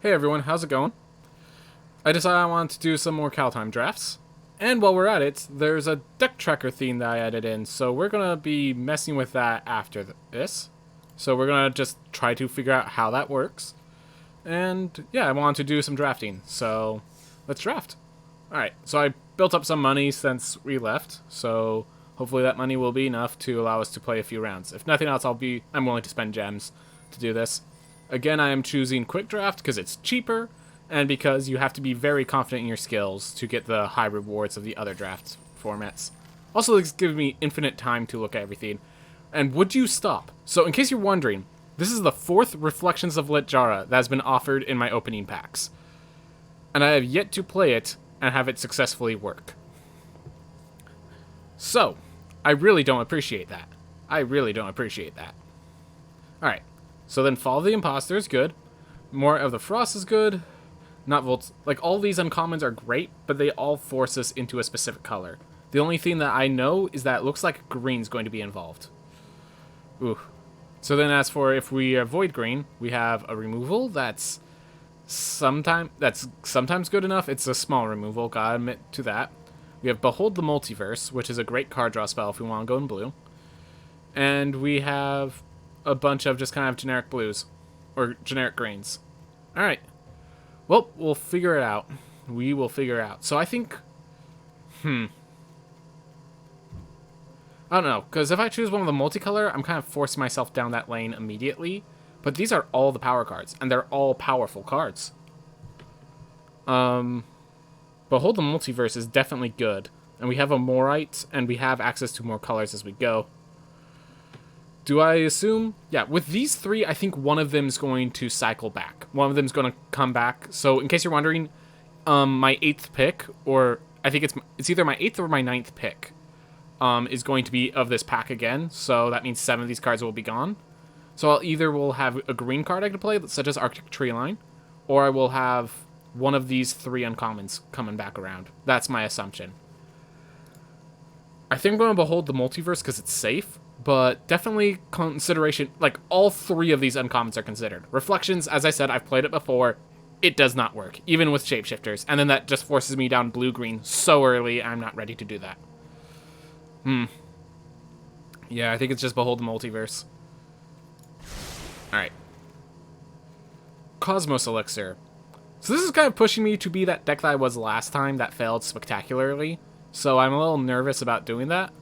Hey everyone, how's it going? I decided I wanted to do some more Kaldheim drafts. And while we're at it, there's a deck tracker theme that I added in, so we're going to be messing with that after this. So we're going to just try to figure out how that works. And yeah, I wanted to do some drafting, so let's draft. Alright, so I built up some money since we left, so hopefully that money will be enough to allow us to play a few rounds. If nothing else, I'm willing to spend gems to do this. Again, I am choosing Quick Draft because it's cheaper, and because you have to be very confident in your skills to get the high rewards of the other draft formats. Also, this gives me infinite time to look at everything. And would you stop? So, in case you're wondering, this is the 4th Reflections of Litjara that has been offered in my opening packs. And I have yet to play it and have it successfully work. So, I really don't appreciate that. Alright, so then Fall of the Imposter is good. More of the Frost is good. Not Volts. Like, all these uncommons are great, but they all force us into a specific color. The only thing that I know is that it looks like green's going to be involved. Ooh. So then as for if we avoid green, we have a removal that's sometimes good enough. It's a small removal, gotta admit to that. We have Behold the Multiverse, which is a great card draw spell if we want to go in blue. And we have a bunch of just kind of generic blues. Or generic greens. Alright. Well, we'll figure it out. We will figure it out. So I think... I don't know, because if I choose one of the multicolor, I'm kind of forcing myself down that lane immediately. But these are all the power cards, and they're all powerful cards. Behold the Multiverse is definitely good. And we have a Morite, and we have access to more colors as we go. Do I assume? Yeah, with these three, I think one of them is going to cycle back. One of them is going to come back. So, in case you're wondering, my 8th pick, or I think it's either my 8th or my 9th pick, is going to be of this pack again. So, that means 7 of these cards will be gone. So, will have a green card I can play, such as Arctic Treeline, or I will have one of these 3 uncommons coming back around. That's my assumption. I think I'm going to Behold the Multiverse because it's safe. But definitely consideration, like, all 3 of these uncommons are considered. Reflections, as I said, I've played it before. It does not work, even with shapeshifters. And then that just forces me down blue-green so early, I'm not ready to do that. Yeah, I think it's just Behold the Multiverse. Alright. Cosmos Elixir. So this is kind of pushing me to be that deck that I was last time that failed spectacularly. So I'm a little nervous about doing that.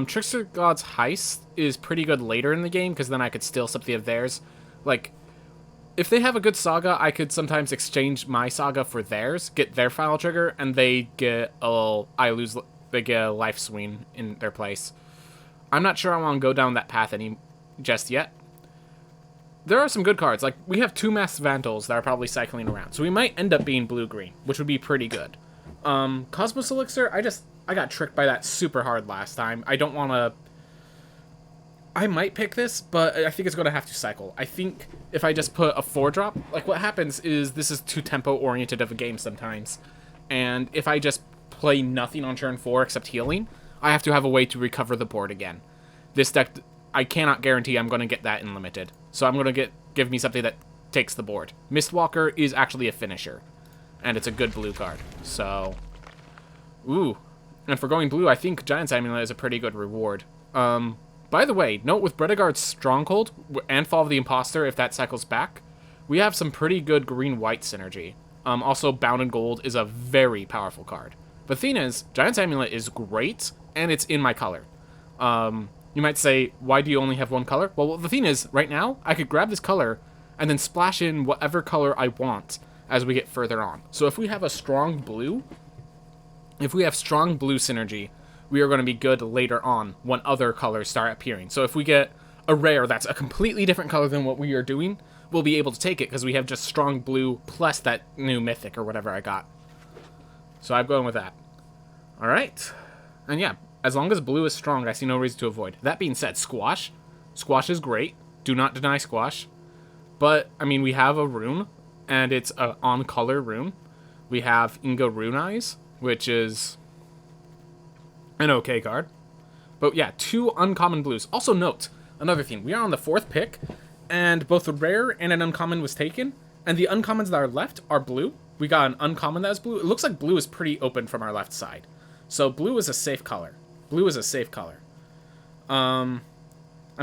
Trickster God's Heist is pretty good later in the game, because then I could steal something of theirs. Like, if they have a good saga, I could sometimes exchange my saga for theirs, get their final trigger, and they get they get a life swing in their place. I'm not sure I want to go down that path just yet. There are some good cards. Like, we have 2 Masked Vandals that are probably cycling around, so we might end up being blue-green, which would be pretty good. Cosmos Elixir, I got tricked by that super hard last time. I don't want to... I might pick this, but I think it's going to have to cycle. I think if I just put a 4-drop... Like, what happens is this is too tempo-oriented of a game sometimes. And if I just play nothing on turn 4 except healing, I have to have a way to recover the board again. This deck, I cannot guarantee I'm going to get that in Limited. So I'm going to give me something that takes the board. Mistwalker is actually a finisher. And it's a good blue card. So... Ooh... And for going blue, I think Giant's Amulet is a pretty good reward. By the way, note with Bredegard's Stronghold and Fall of the Imposter, if that cycles back, we have some pretty good green-white synergy. Also, Bound in Gold is a very powerful card. But the thing is, Giant's Amulet is great, and it's in my color. You might say, why do you only have one color? Well, the thing is, right now, I could grab this color and then splash in whatever color I want as we get further on. So if we have a strong blue... If we have strong blue synergy, we are going to be good later on when other colors start appearing. So if we get a rare that's a completely different color than what we are doing, we'll be able to take it because we have just strong blue plus that new mythic or whatever I got. So I'm going with that. Alright. And yeah, as long as blue is strong, I see no reason to avoid. That being said, Squash. Squash is great. Do not deny Squash. But, I mean, we have a rune, and it's an on-color rune. We have Inga Rune Eyes, which is an okay card. But yeah, 2 uncommon blues. Also note, another thing, we are on the 4th pick, and both a rare and an uncommon was taken, And the uncommons that are left are blue. We got an uncommon that is blue. It looks like blue is pretty open from our left side. So blue is a safe color. Blue is a safe color. I'm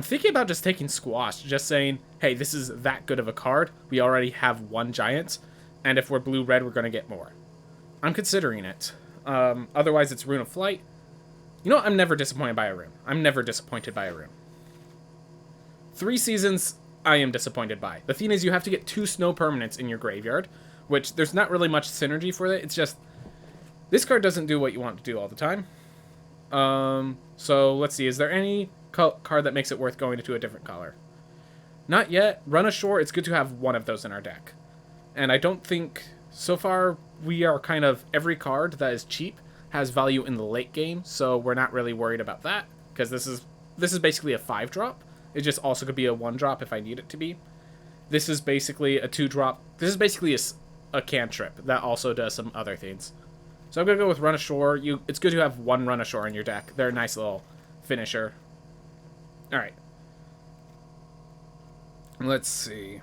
thinking about just taking Squash, just saying, hey, this is that good of a card. We already have one giant, and if we're blue-red, we're going to get more. I'm considering it. Otherwise, it's Rune of Flight. You know, I'm never disappointed by a rune. I'm never disappointed by a rune. 3 seasons, I am disappointed by. The thing is, you have to get 2 snow permanents in your graveyard, which there's not really much synergy for it. It's just, this card doesn't do what you want to do all the time. So let's see, is there any card that makes it worth going into a different color? Not yet. Run Ashore, it's good to have one of those in our deck. And I don't think, so far, we are kind of, every card that is cheap has value in the late game, so we're not really worried about that, because this is basically a 5-drop. It just also could be a 1-drop if I need it to be. This is basically a 2-drop. This is basically a cantrip that also does some other things. So I'm going to go with Run Ashore. It's good to have 1 Run Ashore in your deck. They're a nice little finisher. Alright. Let's see.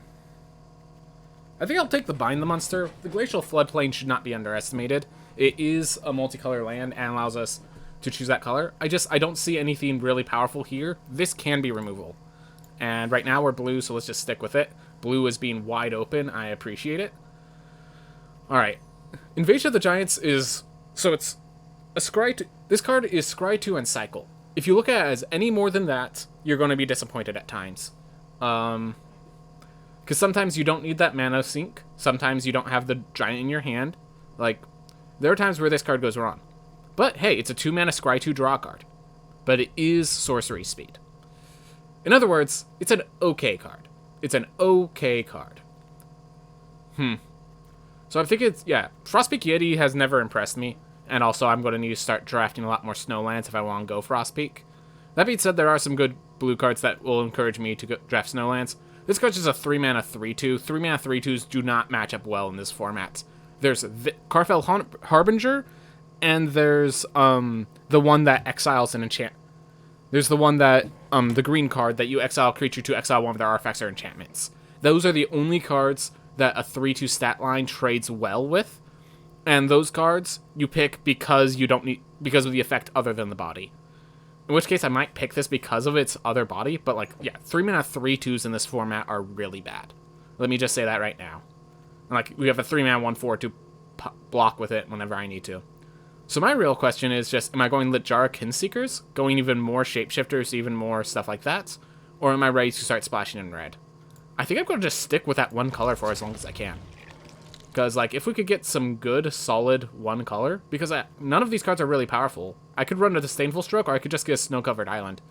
I think I'll take the Bind the Monster. The Glacial Floodplain should not be underestimated. It is a multicolor land and allows us to choose that color. I don't see anything really powerful here. This can be removal. And right now we're blue, so let's just stick with it. Blue is being wide open. I appreciate it. Alright. Invasion of the Giants is... So it's a Scry 2... This card is Scry 2 and Cycle. If you look at it as any more than that, you're going to be disappointed at times. Because sometimes you don't need that mana sink. Sometimes you don't have the Giant in your hand. Like, there are times where this card goes wrong. But hey, it's a 2-mana Scry 2 draw card. But it is sorcery speed. In other words, it's an okay card. It's an okay card. So I'm thinking it's, yeah, Frostpeak Yeti has never impressed me. And also I'm going to need to start drafting a lot more Snowlands if I want to go Frostpeak. That being said, there are some good blue cards that will encourage me to draft Snowlands. This card's just a 3-mana 3-2. 3-mana 3-2s do not match up well in this format. There's Carfell Harbinger, and there's the one that exiles an enchant. There's the one that, the green card that you exile a creature to exile one of their artifacts or enchantments. Those are the only cards that a 3-2 stat line trades well with. And those cards you pick because you don't need, because of the effect other than the body. In which case I might pick this because of its other body, but like, yeah, 3-mana 3-2s in this format are really bad. Let me just say that right now. Like, we have a 3-mana 1-4 to block with it whenever I need to. So my real question is just, am I going Littjara Kinseekers? Going even more Shapeshifters, even more stuff like that? Or am I ready to start splashing in red? I think I'm going to just stick with that one color for as long as I can. Because, like, if we could get some good, solid one color, because none of these cards are really powerful. I could run a Disdainful Stroke, or I could just get a Snow-Covered Island.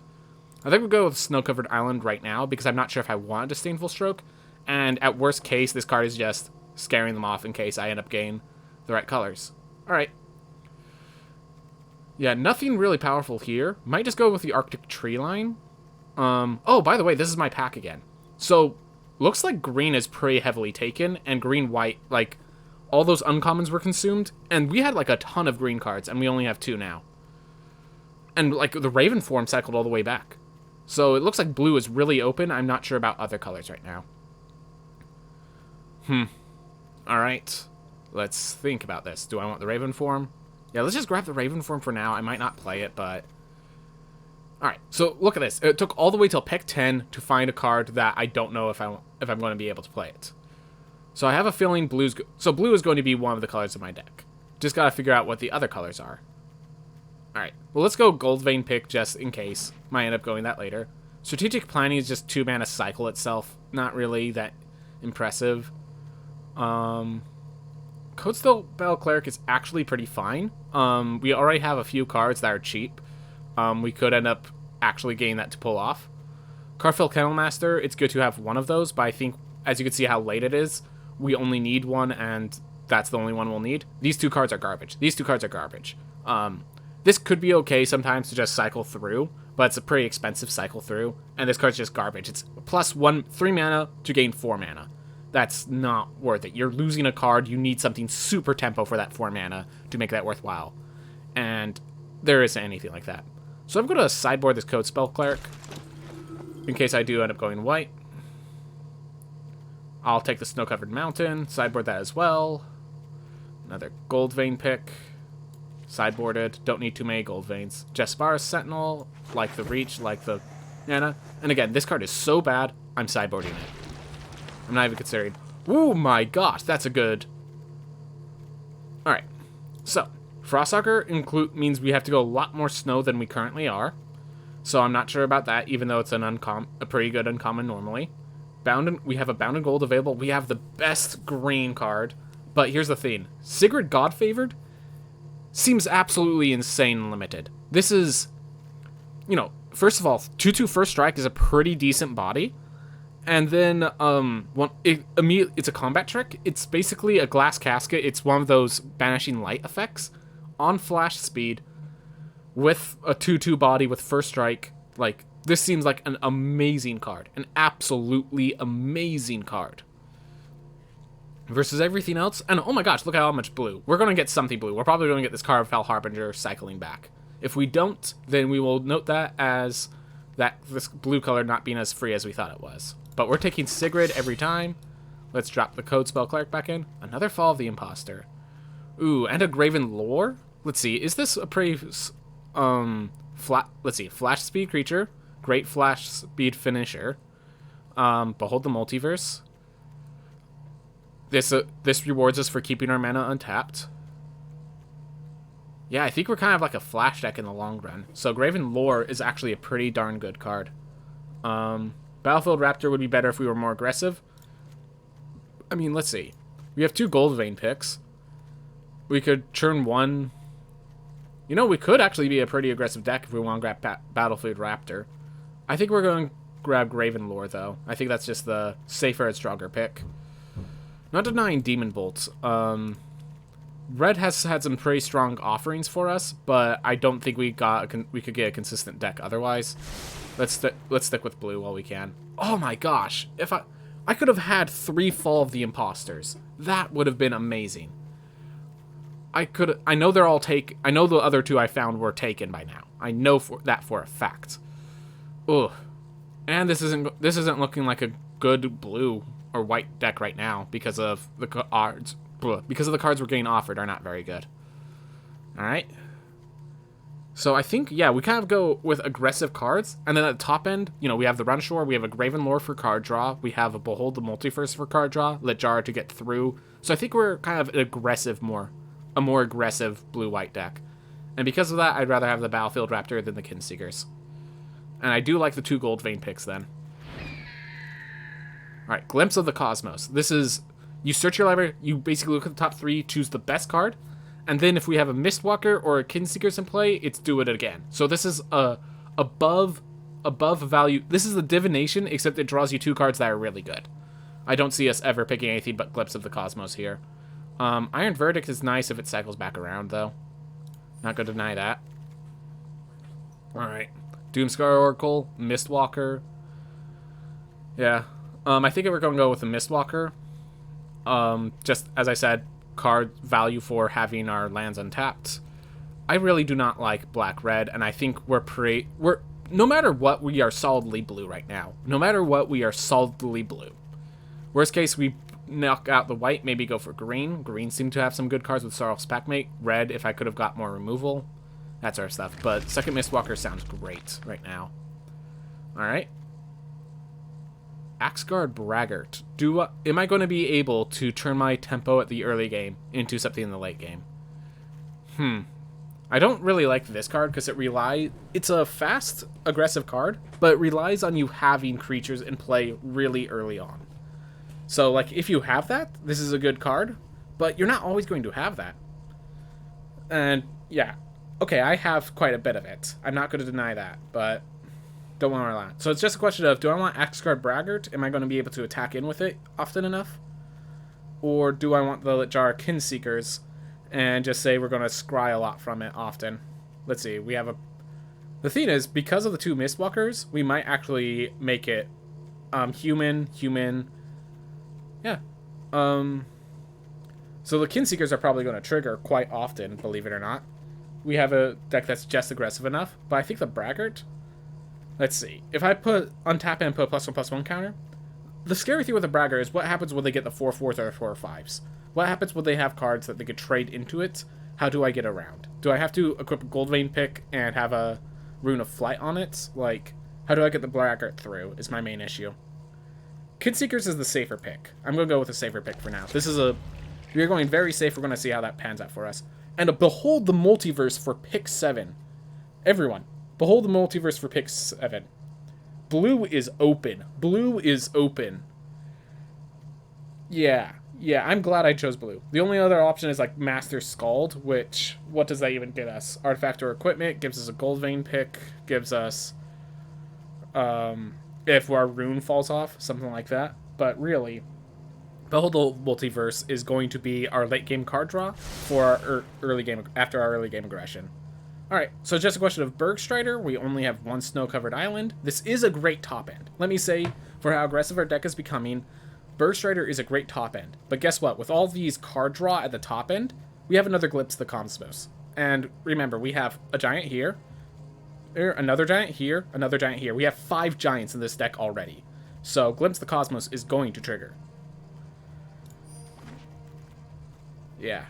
I think we'll go with Snow-Covered Island right now, because I'm not sure if I want a Disdainful Stroke. And at worst case, this card is just scaring them off in case I end up getting the right colors. Alright. Yeah, nothing really powerful here. Might just go with the Arctic Tree line. Oh, by the way, this is my pack again. So, looks like green is pretty heavily taken, and green-white, like, all those uncommons were consumed, and we had, like, a ton of green cards, and we only have 2 now. And, like, the Raven form cycled all the way back. So, it looks like blue is really open. I'm not sure about other colors right now. Alright. Let's think about this. Do I want the Raven form? Yeah, let's just grab the Raven form for now. I might not play it, but... Alright, so look at this. It took all the way till pick 10 to find a card that I don't know if I'm going to be able to play it. So I have a feeling blue is going to be one of the colors of my deck. Just gotta figure out what the other colors are. Alright, well let's go Gold Vein pick just in case. Might end up going that later. Strategic Planning is just 2-mana cycle itself. Not really that impressive. Codesteel Bell Cleric is actually pretty fine. We already have a few cards that are cheap. We could end up actually getting that to pull off. Carfell Kennelmaster, it's good to have one of those, but I think, as you can see how late it is, we only need one, and that's the only one we'll need. These 2 cards are garbage. These 2 cards are garbage. This could be okay sometimes to just cycle through, but it's a pretty expensive cycle through, and this card's just garbage. It's plus 3 mana to gain 4 mana. That's not worth it. You're losing a card, you need something super tempo for that 4 mana to make that worthwhile. And there isn't anything like that. So I'm going to sideboard this Codespell Cleric, in case I do end up going white. I'll take the Snow-Covered Mountain, sideboard that as well. Another Gold Vein pick. Sideboarded. Don't need too many Gold Veins. Jespara's Sentinel, like the Reach, like the Nana. And again, this card is so bad, I'm sideboarding it. I'm not even considering. Oh my gosh, that's a good... Alright, so Froststalker means we have to go a lot more snow than we currently are. So I'm not sure about that, even though it's a pretty good uncommon normally. We have a Bound in Gold available. We have the best green card. But here's the thing. Sigrid God-Favored seems absolutely insane limited. This is, you know, first of all, 2/2 First Strike is a pretty decent body. And then it's a combat trick. It's basically a Glass Casket. It's one of those Banishing Light effects on flash speed with a 2/2 body with First Strike. Like, this seems like an amazing card. An absolutely amazing card. Versus everything else. And oh my gosh, look at how much blue. We're going to get something blue. We're probably going to get this Carvel Harbinger cycling back. If we don't, then we will note that as this blue color not being as free as we thought it was. But we're taking Sigrid every time. Let's drop the Code Spell Cleric back in. Another Fall of the Imposter. Ooh, and a Graven Lore. Let's see, is this a pretty let's see, flash speed creature, great flash speed finisher. Behold the Multiverse. This rewards us for keeping our mana untapped. Yeah, I think we're kind of like a flash deck in the long run. So Graven Lore is actually a pretty darn good card. Battlefield Raptor would be better if we were more aggressive. I mean, let's see. We have 2 Gold Vein picks. We could churn 1. You know, we could actually be a pretty aggressive deck if we want to grab Battlefield Raptor. I think we're going to grab Graven Lore, though. I think that's just the safer and stronger pick. Not denying Demon Bolts. Red has had some pretty strong offerings for us, but I don't think we could get a consistent deck otherwise. Let's stick with blue while we can. Oh my gosh! If I could have had 3 Fall of the Imposters, that would have been amazing. I know they're all I know the other 2 I found were taken by now. I know that for a fact. Ugh. And this isn't looking like a good blue or white deck right now because of the cards. Because of the cards we're getting offered are not very good. Alright. So I think, yeah, we kind of go with aggressive cards. And then at the top end, you know, we have the Run Shore, we have a Graven Lore for card draw, we have a Behold the Multiverse for card draw, Ledjar to get through. So I think we're kind of a more aggressive blue-white deck. And because of that, I'd rather have the Battlefield Raptor than the Kinseekers. And I do like the 2 Gold Vein picks then. Alright, Glimpse of the Cosmos. This is... You search your library, you basically look at the top 3, choose the best card, and then if we have a Mistwalker or a Kinseekers in play, it's do it again. So this is a above value. This is the Divination, except it draws you 2 cards that are really good. I don't see us ever picking anything but Glimpse of the Cosmos here. Iron Verdict is nice if it cycles back around, though. Not gonna deny that. Alright. Doomscar Oracle, Mistwalker. Yeah. I think we're gonna go with the Mistwalker. Just, as I said, card value for having our lands untapped. I really do not like black-red, and I think no matter what, we are solidly blue right now. No matter what, we are solidly blue. Worst case, we knock out the white, maybe go for green. Green seem to have some good cards with Sorrow's Packmate. Red, if I could have got more removal. That sort of stuff. But second Mistwalker sounds great right now. Alright. Axguard Braggart. Am I going to be able to turn my tempo at the early game into something in the late game? I don't really like this card because it's a fast, aggressive card, but it relies on you having creatures in play really early on. So, like, if you have that, this is a good card, but you're not always going to have that. And, yeah. Okay, I have quite a bit of it. I'm not going to deny that, but... Don't want to rely on it. So it's just a question of, do I want Axguard Braggart? Am I going to be able to attack in with it often enough? Or do I want the Ledjar Kinseekers and just say we're going to scry a lot from it often? Let's see. We have The thing is, because of the 2 Mistwalkers, we might actually make it human. Yeah. So the Kinseekers are probably going to trigger quite often, believe it or not. We have a deck that's just aggressive enough, but I think the Braggart... Let's see. If I untap it and put a +1/+1 counter, the scary thing with a Bragger is what happens when they get the 4/4s or 4/5s? What happens when they have cards that they could trade into it? How do I get around? Do I have to equip a Goldvein pick and have a Rune of Flight on it? Like, how do I get the Bragger through is my main issue. Kidseekers is the safer pick. I'm going to go with a safer pick for now. We're going very safe. We're going to see how that pans out for us. And behold the multiverse for pick 7. Everyone, behold the multiverse for pick 7. Blue is open. Blue is open. Yeah, I'm glad I chose blue. The only other option is like Master Scald, which, what does that even get us? Artifact or equipment, gives us a Goldvein pick, gives us, if our rune falls off, something like that. But really, Behold the Multiverse is going to be our late game card draw for our early game, after our early game aggression. Alright, so it's just a question of Bergstrider. We only have one snow-covered island. This is a great top end. Let me say, for how aggressive our deck is becoming, Bergstrider is a great top end. But guess what? With all these card draw at the top end, we have another Glimpse of the Cosmos. And remember, we have a giant here, another giant here, another giant here. We have 5 giants in this deck already. So Glimpse of the Cosmos is going to trigger. Yeah.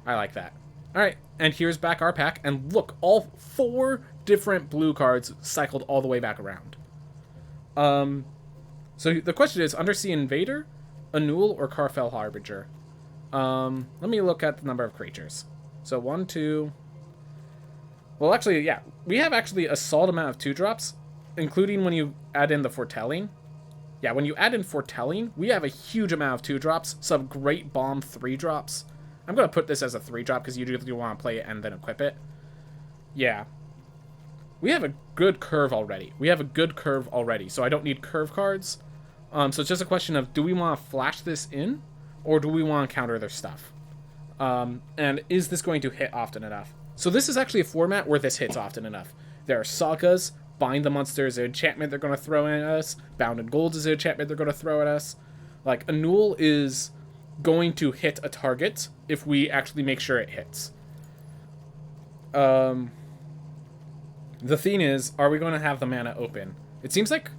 I like that. Alright, and here's back our pack, and look, all 4 different blue cards cycled all the way back around. So the question is, Undersea Invader, Anul, or Carfell Harbinger? Let me look at the number of creatures. So 1, 2... Well, actually, yeah, we have actually a solid amount of 2-drops, including when you add in the Foretelling. Yeah, when you add in Foretelling, we have a huge amount of 2-drops, some great bomb 3-drops. I'm going to put this as a 3-drop because usually you want to play it and then equip it. Yeah. We have a good curve already. So I don't need curve cards. So it's just a question of, do we want to flash this in, or do we want to counter their stuff? And is this going to hit often enough? So this is actually a format where this hits often enough. There are Sagas, Bind the Monster is an enchantment they're going to throw at us, Bound in Gold is an enchantment they're going to throw at us. Like, Anul is going to hit a target if we actually make sure it hits. The thing is, are we going to have the mana open? It seems like,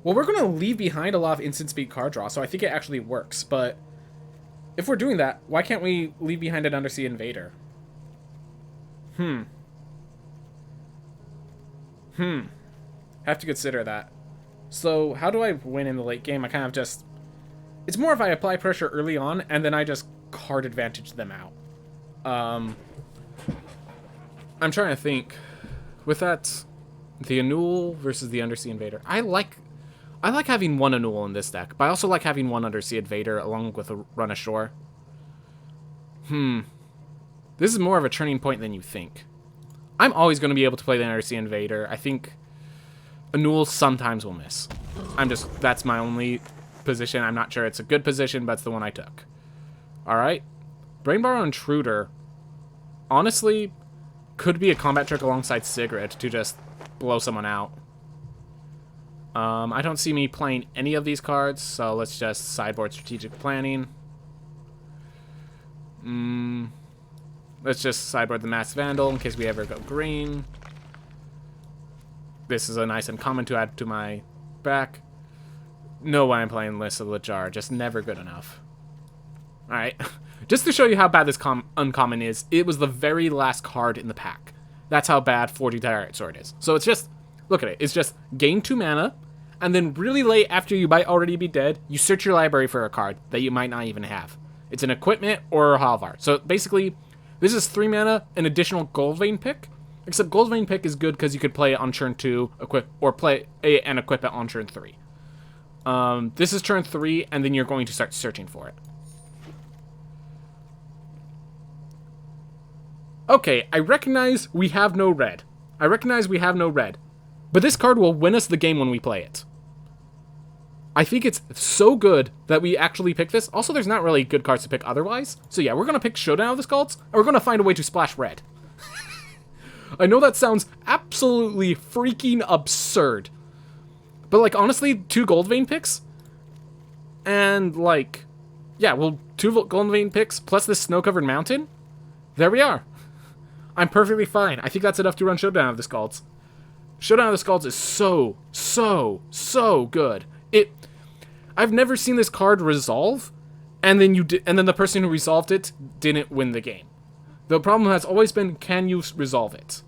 well, we're going to leave behind a lot of instant speed card draw, so I think it actually works, but if we're doing that, why can't we leave behind an Undersea Invader? Have to consider that. So how do I win in the late game? I kind of just, it's more if I apply pressure early on, and then I just card advantage them out. I'm trying to think. With that, the Anul versus the Undersea Invader. I like having one Anul in this deck, but I also like having one Undersea Invader along with a run ashore. This is more of a turning point than you think. I'm always going to be able to play the Undersea Invader. I think Anul sometimes will miss. That's my only position. I'm not sure it's a good position, but it's the one I took. Alright. Brainborrow Intruder, honestly, could be a combat trick alongside Sigrid to just blow someone out. I don't see me playing any of these cards, so let's just sideboard Strategic Planning. Let's just sideboard the Mass Vandal in case we ever go green. This is a nice uncommon to add to my back. No way I'm playing List of Lajar, just never good enough. Alright, just to show you how bad this uncommon is, it was the very last card in the pack. That's how bad Forging Tyrant Sword is. So it's just, look at it, it's just gain 2 mana, and then really late after you might already be dead, you search your library for a card that you might not even have. It's an equipment or a Halvar. So basically, this is 3 mana, an additional Goldvein pick, except Goldvein pick is good because you could play it on turn 2, play it and equip it on turn 3. This is turn 3, and then you're going to start searching for it. Okay, I recognize we have no red. But this card will win us the game when we play it. I think it's so good that we actually pick this. Also, there's not really good cards to pick otherwise. So yeah, we're going to pick Showdown of the Skulls, and we're going to find a way to splash red. I know that sounds absolutely freaking absurd. But, like, honestly, 2 Goldvein picks. And, like, yeah, well, 2 Goldvein picks plus this snow-covered mountain. There we are. I'm perfectly fine. I think that's enough to run Showdown of the Skulls. Showdown of the Skulls is so good. It. I've never seen this card resolve, and then and then the person who resolved it didn't win the game. The problem has always been, can you resolve it?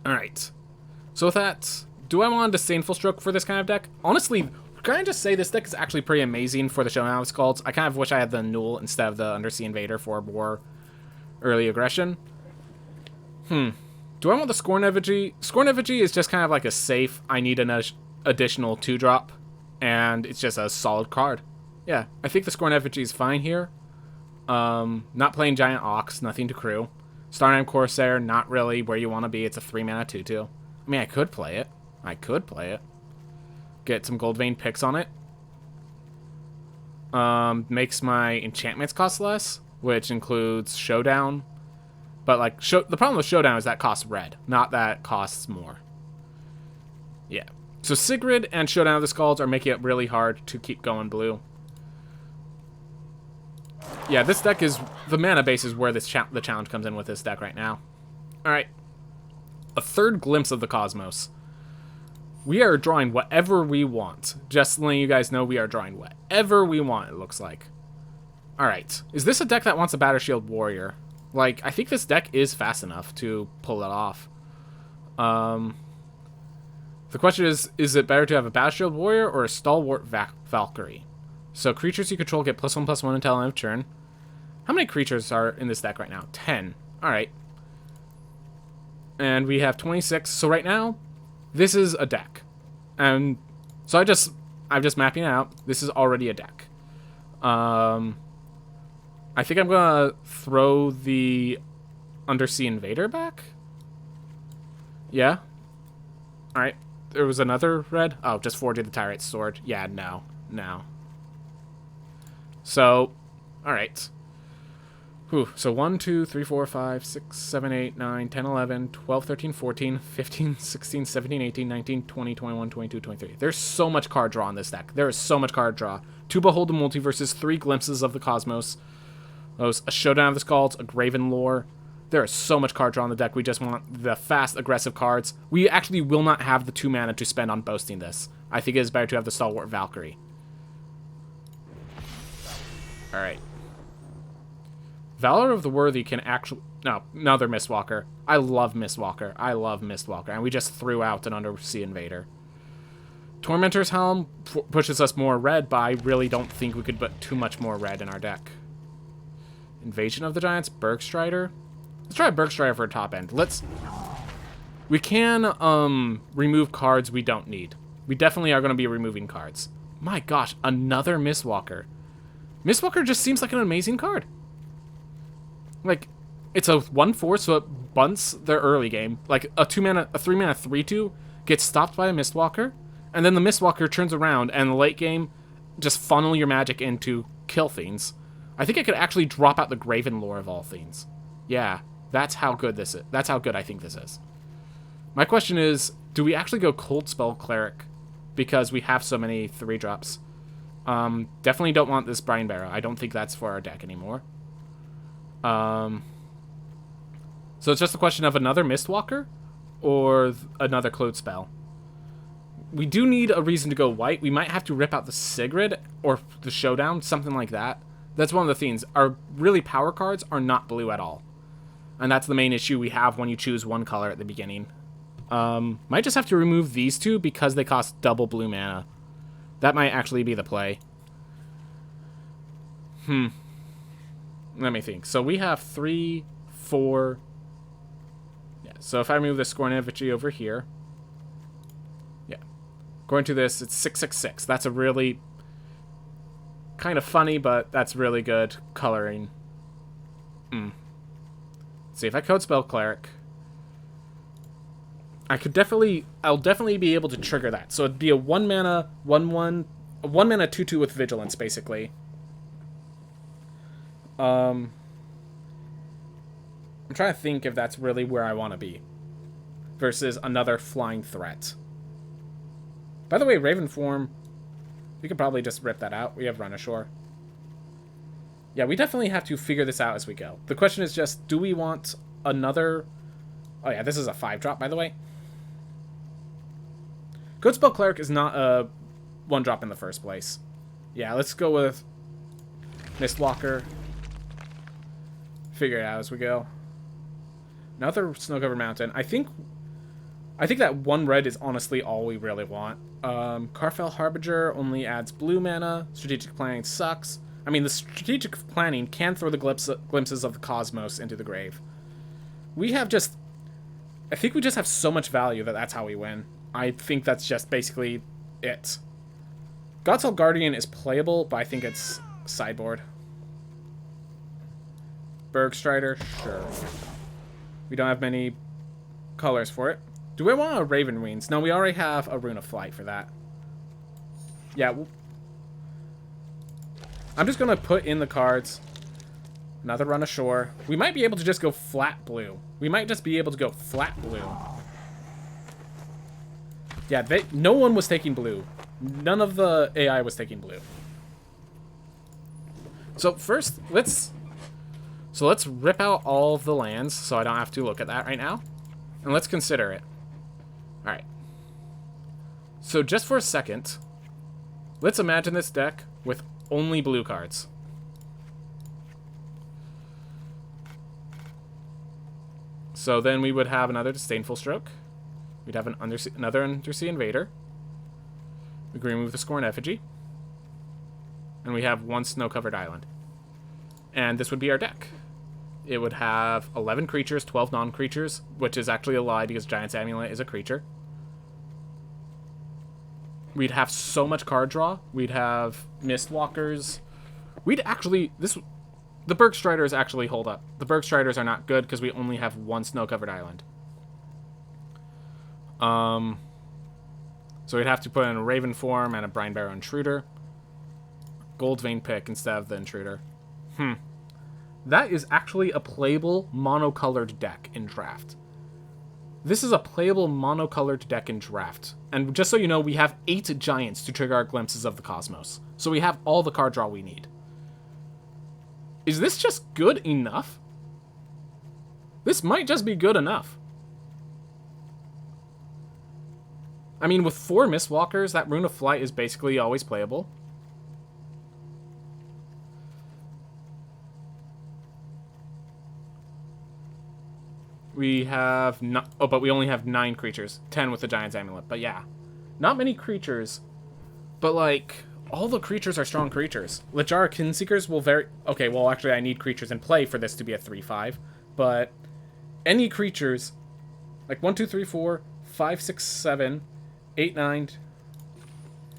Alright. So with that, do I want a Disdainful Stroke for this kind of deck? Honestly, can I just say this deck is actually pretty amazing for the Showdown of Skulls? I kind of wish I had the Null instead of the Undersea Invader for more early aggression. Do I want the Scorn Effigy? Scorn Effigy is just kind of like a safe, I need an additional 2-drop, and it's just a solid card. Yeah, I think the Scorn Effigy is fine here. Not playing Giant Ox, nothing to crew. Starnheim Corsair, not really where you want to be. It's a 3-mana 2/2. I mean, I could play it. Get some Goldvein picks on it. Makes my enchantments cost less, which includes Showdown. But, like, the problem with Showdown is that costs red, not that costs more. Yeah. So Sigrid and Showdown of the Skulls are making it really hard to keep going blue. Yeah, this deck is... The mana base is where the challenge comes in with this deck right now. Alright. A third glimpse of the Cosmos. We are drawing whatever we want. Just letting you guys know we are drawing whatever we want, it looks like. Alright. Is this a deck that wants a Battle Shield Warrior? Like, I think this deck is fast enough to pull that off. The question is it better to have a Battle Shield Warrior or a Stalwart Valkyrie? So creatures you control get +1/+1 until end of turn. How many creatures are in this deck right now? 10. Alright. And we have 26. So right now, this is a deck. And so I'm just mapping it out. This is already a deck. I think I'm gonna throw the Undersea Invader back. Yeah. Alright. There was another red. Oh, just forged the Tyrant's Sword. Yeah, no. So, alright. So 1, 2, 3, 4, 5, 6, 7, 8, 9, 10, 11, 12, 13, 14, 15, 16, 17, 18, 19, 20, 21, 22, 23. There's so much card draw in this deck. There is so much card draw. 2 Behold the Multiverses, 3 Glimpses of the Cosmos, a Showdown of the Skulls, a Graven Lore. There is so much card draw in the deck. We just want the fast, aggressive cards. We actually will not have the 2 mana to spend on boasting this. I think it is better to have the Stalwart Valkyrie. Alright. Valor of the Worthy can actually... No, another Mistwalker. I love Mistwalker. And we just threw out an Undersea Invader. Tormentor's Helm pushes us more red, but I really don't think we could put too much more red in our deck. Invasion of the Giants, Bergstrider. Let's try Bergstrider for a top end. We can remove cards we don't need. We definitely are going to be removing cards. My gosh, another Mistwalker. Mistwalker just seems like an amazing card. Like, it's a 1/4, so it bunts their early game. Like, a 3-mana 3/2 gets stopped by a Mistwalker, and then the Mistwalker turns around, and in the late game, just funnel your magic into kill things. I think I could actually drop out the Graven Lore of all things. Yeah, that's how good this is. That's how good I think this is. My question is, do we actually go Cold Spell Cleric? Because we have so many 3-drops. Definitely don't want this Brine Barrow. I don't think that's for our deck anymore. So it's just a question of another Mistwalker or another Cloud Spell. We do need a reason to go white. We might have to rip out the Sigrid or the Showdown, something like that. That's one of the things. Our really power cards are not blue at all. And that's the main issue we have when you choose one color at the beginning. Might just have to remove these 2 because they cost double blue mana. That might actually be the play. Let me think. So we have 3, 4... Yeah, so if I move the Scorn Effigy over here... Yeah. Going to this, it's 666. That's a really... kind of funny, but that's really good coloring. Let's see, if I Code Spell Cleric... I'll definitely be able to trigger that. So it'd be a 1-mana, 1/1... A 1-mana 2/2 with Vigilance, basically. I'm trying to think if that's really where I want to be. Versus another flying threat. By the way, Raven Form, we could probably just rip that out. We have Run Ashore. Yeah, we definitely have to figure this out as we go. The question is just, do we want another... Oh yeah, this is a 5-drop, by the way. Code Spell Cleric is not a one drop in the first place. Yeah, let's go with Mistwalker. Figure it out as we go. Another snow-covered mountain. I think that one red is honestly all we really want. Carfell Harbinger only adds blue mana. Strategic planning sucks. I mean, the strategic planning can throw the glimpses of the cosmos into the grave. We have just... I think we just have so much value that that's how we win. I think that's just basically it. Godsoul Guardian is playable, but I think it's sideboard. Bergstrider, sure. We don't have many colors for it. Do I want a Raven Wings? No, we already have a Rune of Flight for that. Yeah. I'm just going to put in the cards. Another Run Ashore. We might be able to just go flat blue. We might just be able to go flat blue. Yeah, no one was taking blue. None of the AI was taking blue. So first, let's rip out all of the lands so I don't have to look at that right now. And let's consider it. Alright. So just for a second, let's imagine this deck with only blue cards. So then we would have another Disdainful Stroke. We'd have another Undersea Invader. We can remove the Scorn Effigy. And we have one snow-covered island. And this would be our deck. It would have 11 creatures, 12 non-creatures, which is actually a lie because Giant's Amulet is a creature. We'd have so much card draw. We'd have Mistwalkers. We'd actually... The Bergstriders actually hold up. The Bergstriders are not good because we only have one snow-covered island. So we'd have to put in a Raven form and a Brinebarrow Intruder. Goldvein pick instead of the Intruder. That is actually a playable monocolored deck in draft. This is a playable monocolored deck in draft. And just so you know, we have 8 giants to trigger our Glimpses of the Cosmos. So we have all the card draw we need. Is this just good enough? This might just be good enough. I mean, with 4 Mistwalkers, that Rune of Flight is basically always playable. We have... but we only have 9 creatures. 10 with the Giant's Amulet. But yeah. Not many creatures. But, like, all the creatures are strong creatures. Lichara Kinseekers will very... Okay, well, actually, I need creatures in play for this to be a 3/5. But any creatures... Like, 1, 2, 3, 4, 5, 6, 7... 8, 9...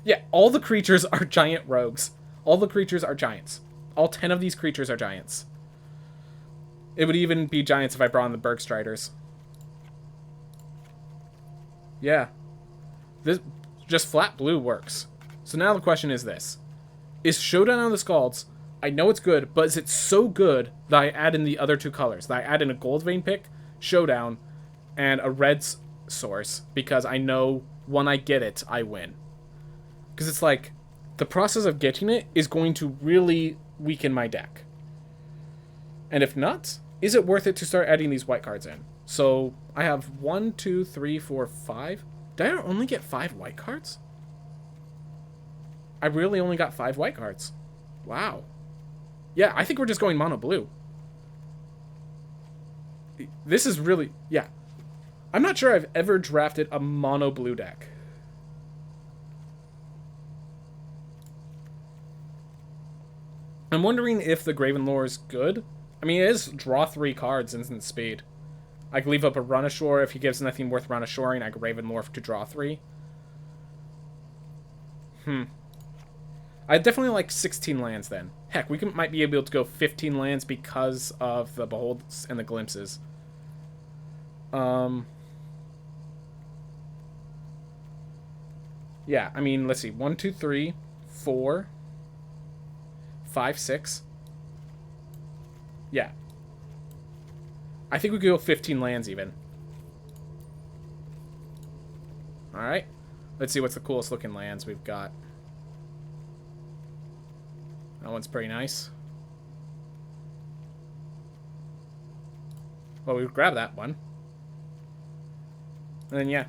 Yeah, all the creatures are giant rogues. All the creatures are giants. All 10 of these creatures are giants. It would even be giants if I brought in the Bergstriders. Yeah. This just flat blue works. So now the question is this. Is Showdown on the Scalds... I know it's good, but is it so good that I add in the other 2 colors? That I add in a Goldvein pick, Showdown, and a red source, because I know when I get it, I win. Because it's like, the process of getting it is going to really weaken my deck. And if not, is it worth it to start adding these white cards in? So, I have 1, 2, 3, 4, 5. Did I only get 5 white cards? I really only got 5 white cards. Wow. Yeah, I think we're just going mono blue. This is really... Yeah. I'm not sure I've ever drafted a mono blue deck. I'm wondering if the Graven Lore is good. I mean, it is draw 3 cards, instant speed. I could leave up a Run Ashore. If he gives nothing worth Run Ashoring, I could Raven Lore to draw 3. I definitely like 16 lands then. Heck, we might be able to go 15 lands because of the Beholds and the Glimpses. Yeah, I mean, let's see. 1, 2, 3, 4, 5, 6. Yeah. I think we could go 15 lands even. Alright. Let's see what's the coolest looking lands we've got. That one's pretty nice. Well, we grab that one. And then, yeah.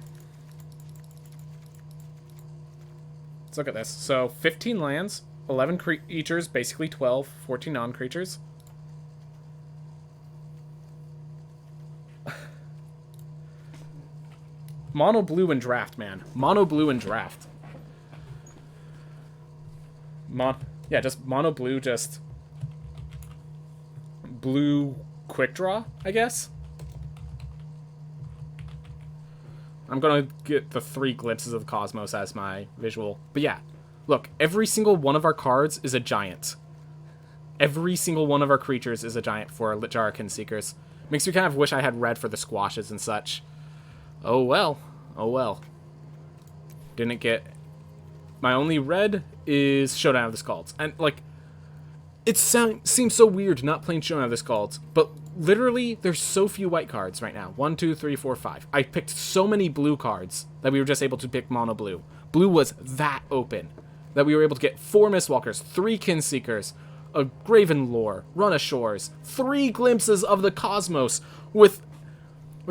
Let's look at this. So 15 lands, 11 creatures, basically 12, 14 non-creatures. Mono blue and draft, man. Mono blue and draft. Yeah, just mono blue, just blue quick draw, I guess. I'm gonna get the 3 glimpses of the cosmos as my visual. But yeah, look, every single one of our cards is a giant. Every single one of our creatures is a giant for Lit-Jar-Kin Seekers. Makes me kind of wish I had red for the squashes and such. Oh well. Oh well. Didn't get... My only red is Showdown of the Skalds. And, like, it seems so weird not playing Showdown of the Skalds, but literally, there's so few white cards right now. 1, 2, 3, 4, 5. I picked so many blue cards that we were just able to pick mono blue. Blue was that open that we were able to get 4 Mistwalkers, 3 Kinseekers, a Graven Lore, Run Ashores, 3 glimpses of the cosmos with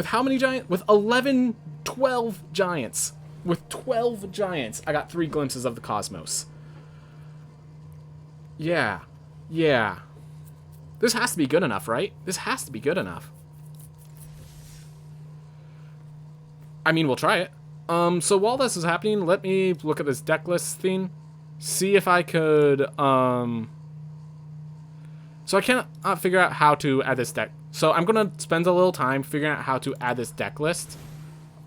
how many giants? With 11, 12 giants. With 12 giants, I got 3 glimpses of the cosmos. Yeah. Yeah. This has to be good enough, right? This has to be good enough. I mean, we'll try it. So while this is happening, let me look at this deck list thing. See if I could, So I can't figure out how to add this deck. So I'm going to spend a little time figuring out how to add this deck list.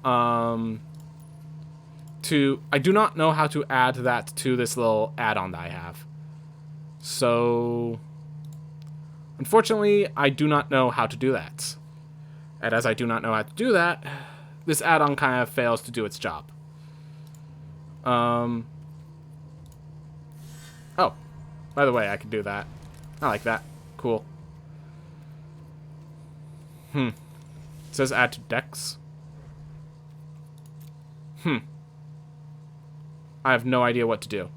I do not know how to add that to this little add-on that I have. So, unfortunately, I do not know how to do that. And as I do not know how to do that, this add-on kind of fails to do its job. Oh, by the way, I can do that. I like that. Cool. It says add to decks. I have no idea what to do.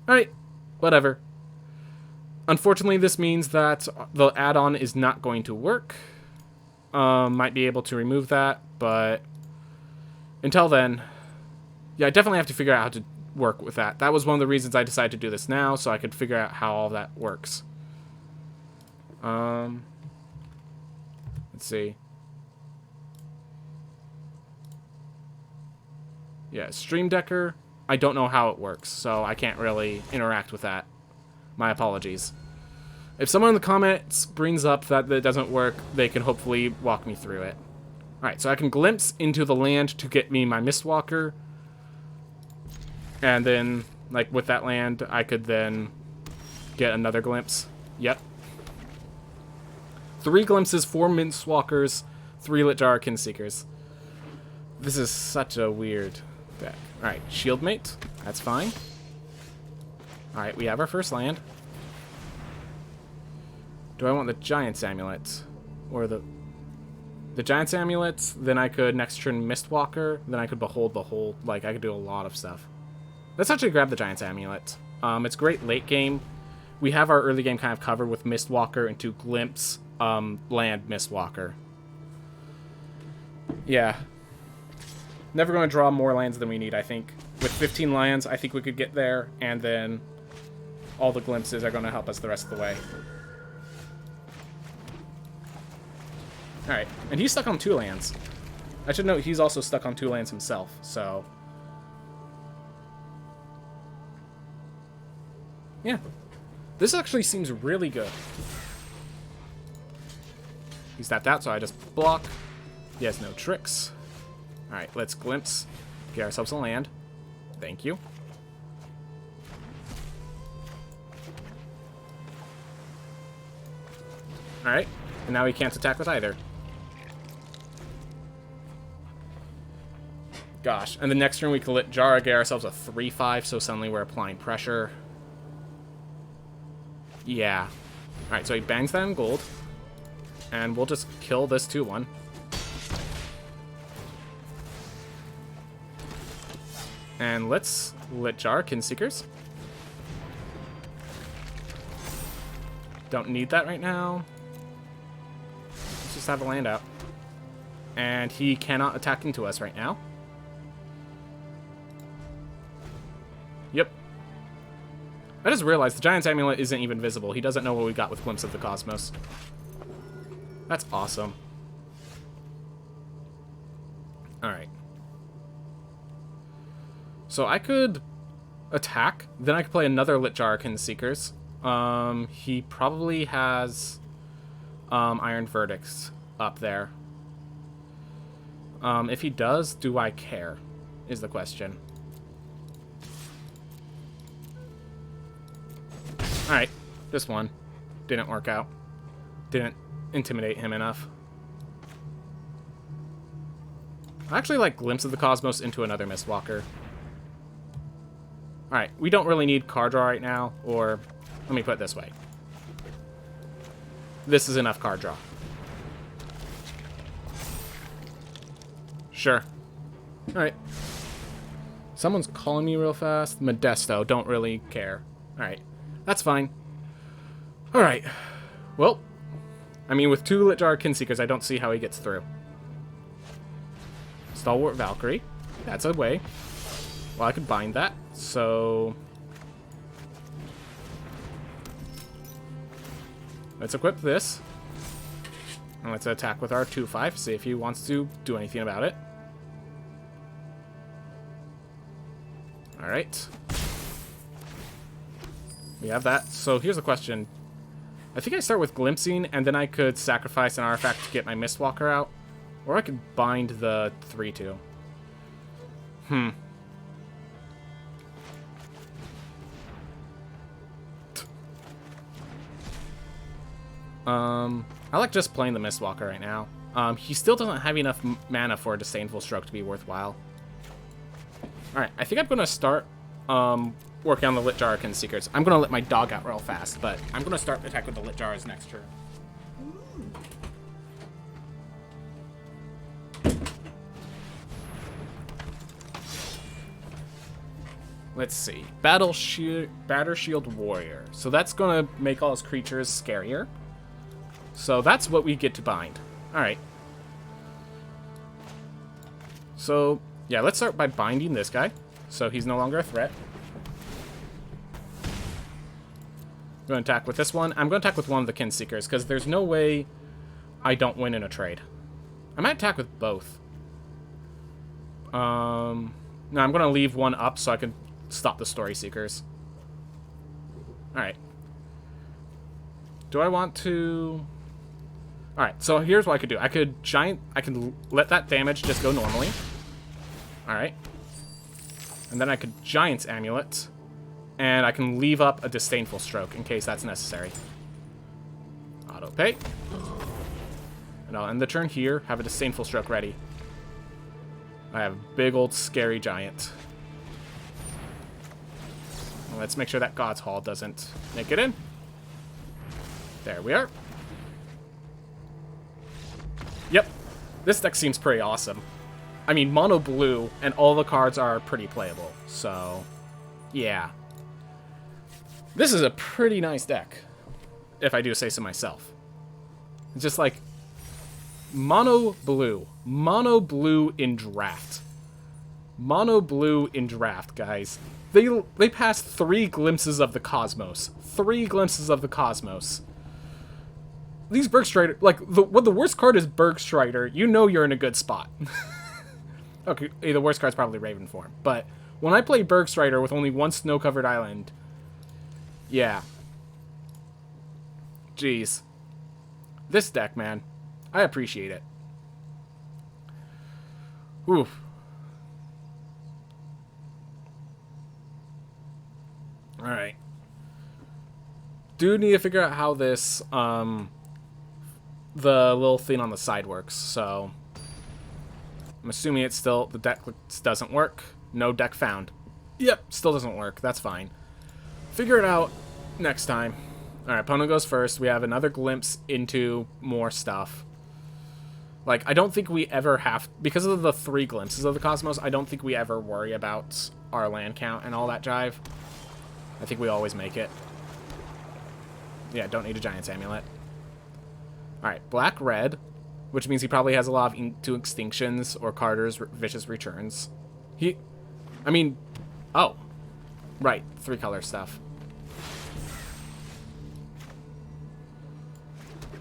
Alright, whatever. Unfortunately, this means that the add-on is not going to work. Might be able to remove that, but until then, yeah, I definitely have to figure out how to work with that. That was one of the reasons I decided to do this now, so I could figure out how all that works. Let's see. Yeah, Stream Decker. I don't know how it works, so I can't really interact with that. My apologies. If someone in the comments brings up that it doesn't work, they can hopefully walk me through it. Alright, so I can glimpse into the land to get me my Mistwalker. And then, like, with that land, I could then get another glimpse. Yep. 3 glimpses, 4 Mistwalkers, 3 Lit-Jar-Kin Seekers. This is such a weird deck. Alright, Shieldmate. That's fine. Alright, we have our first land. Do I want the Giant's Amulet? Or the Giant's Amulet? Then I could next turn Mistwalker. Then I could Behold the Whole. Like, I could do a lot of stuff. Let's actually grab the Giant's Amulet. It's great late game. We have our early game kind of covered with Mistwalker and 2 Glimpse land Mistwalker. Yeah. Never going to draw more lands than we need, I think. With 15 lands, I think we could get there, and then all the glimpses are going to help us the rest of the way. Alright, and he's stuck on 2 lands. I should note he's also stuck on 2 lands himself, so... yeah. This actually seems really good. He's tapped out, so I just block. He has no tricks. Alright, let's glimpse. Get ourselves a land. Thank you. Alright, and now he can't attack with either. Gosh, and the next turn we can let Jara get ourselves a 3/5, so suddenly we're applying pressure. Yeah. Alright, so he bangs that in gold. And we'll just kill this 2/1. And let's Lit-Jar-Kin Seekers. Don't need that right now. Let's just have a land out. And he cannot attack into us right now. I just realized the Giant's Amulet isn't even visible. He doesn't know what we got with Glimpse of the Cosmos. That's awesome. Alright. So I could attack, then I could play another Litjar Arcane Seekers. He probably has Iron Verdicts up there. If he does, do I care? Is the question. Alright, this one didn't work out. Didn't intimidate him enough. I actually like Glimpse of the Cosmos into another Mistwalker. Alright, we don't really need card draw right now, or let me put it this way. This is enough card draw. Sure. Alright. Someone's calling me real fast. Modesto, don't really care. Alright, that's fine. Alright. Well, I mean, with 2 Litjar Arcane Seekers, I don't see how he gets through. Stalwart Valkyrie. That's a way. Well, I could bind that, so... let's equip this. And let's attack with our 2/5, see if he wants to do anything about it. Alright. We have that. So here's the question. I think I start with Glimpsing, and then I could sacrifice an artifact to get my Mistwalker out. Or I could bind the 3/2. I like just playing the Mistwalker right now. He still doesn't have enough mana for a Disdainful Stroke to be worthwhile. Alright, I think I'm going to start working on the Litjar Arcane Seekers. I'm going to let my dog out real fast, but I'm going to start the attack with the Litjars next turn. Let's see. Battle Shield Warrior. So that's going to make all his creatures scarier. So that's what we get to bind. Alright. So, yeah, let's start by binding this guy. So he's no longer a threat. I'm going to attack with this one. I'm going to attack with one of the Kin Seekers, because there's no way I don't win in a trade. I might attack with both. No, I'm going to leave one up so I can stop the Story Seekers. Alright. Do I want to... Alright, so here's what I could do. I could let that damage just go normally. Alright. And then I could Giant's Amulet. And I can leave up a Disdainful Stroke in case that's necessary. Auto pay. And I'll end the turn here, have a Disdainful Stroke ready. I have a big old scary giant. Let's make sure that God's Hall doesn't make it in. There we are. Yep. This deck seems pretty awesome. I mean, mono blue, and all the cards are pretty playable. So, yeah. This is a pretty nice deck, if I do say so myself. It's just like, mono blue in draft. Mono blue in draft, guys. They passed 3 Glimpses of the Cosmos. 3 Glimpses of the Cosmos. These Bergstrider, like, when the worst card is Bergstrider, you know you're in a good spot. Okay, the worst card's probably Raven form, but when I play Bergstrider with only 1 snow-covered island, yeah. Jeez. This deck, man. I appreciate it. Oof. Alright. Do need to figure out how this, the little thing on the side works, so... I'm assuming it's still, the deck doesn't work. No deck found. Yep, still doesn't work. That's fine. Figure it out next time. Alright, opponent goes first. We have another glimpse into more stuff. Like, I don't think we ever have... Because of the 3 glimpses of the Cosmos, I don't think we ever worry about our land count and all that jive. I think we always make it. Yeah, don't need a Giant's Amulet. Alright, black-red, which means he probably has a lot of Into Extinctions or Carter's Vicious Returns. I mean... Oh. Right, 3-color stuff.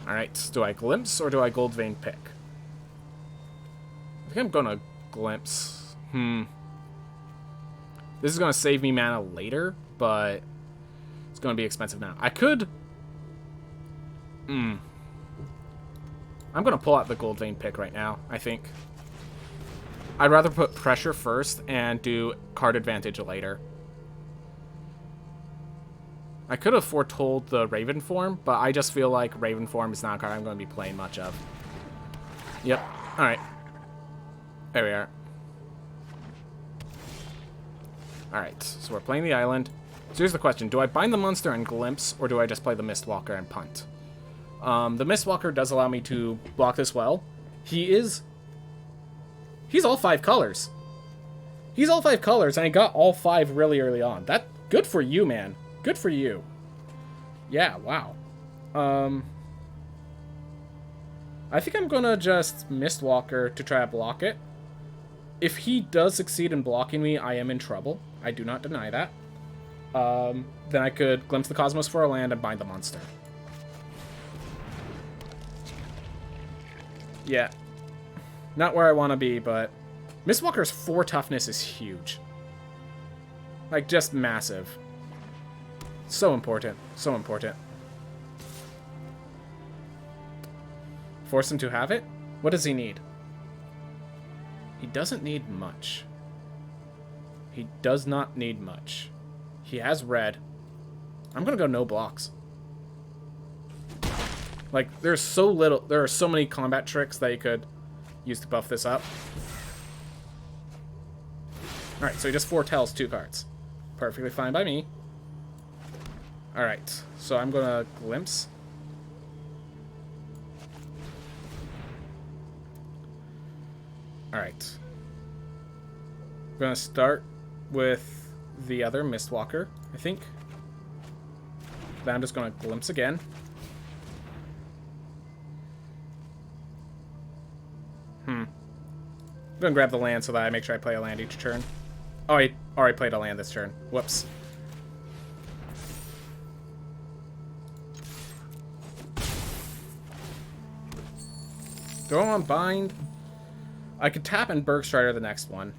Alright, do I Glimpse or do I Gold Vein Pick? I think I'm gonna Glimpse. This is gonna save me mana later, but it's gonna be expensive now. I could... I'm gonna pull out the Gold Vein Pick right now, I think. I'd rather put Pressure first and do card advantage later. I could have foretold the Raven form, but I just feel like Raven form is not a card I'm going to be playing much of. Yep. Alright. There we are. Alright, so we're playing the island. So here's the question. Do I bind the monster and Glimpse, or do I just play the Mistwalker and punt? The Mistwalker does allow me to block this well. He's all 5 colors. He's all 5 colors, and I got all 5 really early on. Good for you, man. Good for you. Yeah, wow. I think I'm gonna just Mistwalker to try to block it. If he does succeed in blocking me, I am in trouble. I do not deny that. Then I could Glimpse the Cosmos for a land and bind the monster. Yeah. Not where I want to be, but... Mistwalker's 4 toughness is huge. Like, just massive. So important. So important. Force him to have it? What does he need? He doesn't need much. He does not need much. He has red. I'm gonna go no blocks. Like, there's so little... There are so many combat tricks that you could use to buff this up. Alright, so he just foretells 2 cards. Perfectly fine by me. Alright, so I'm gonna Glimpse. Alright. I'm gonna start with the other Mistwalker, I think. Then I'm just gonna Glimpse again. I'm gonna grab the land so that I make sure I play a land each turn. Oh, I already played a land this turn. Whoops. Do I want to bind? I could tap and Bergstrider the next one.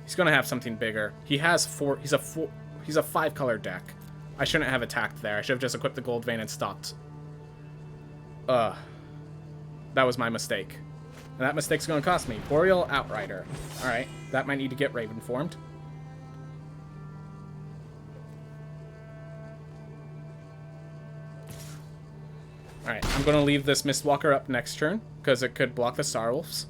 He's gonna have something bigger. He has 4. He's a 5-color deck. I shouldn't have attacked there. I should have just equipped the Gold Vein and stopped. That was my mistake. And that mistake's gonna cost me. Boreal Outrider. Alright, that might need to get Raven formed. Alright, I'm gonna leave this Mistwalker up next turn, because it could block the Starwolves.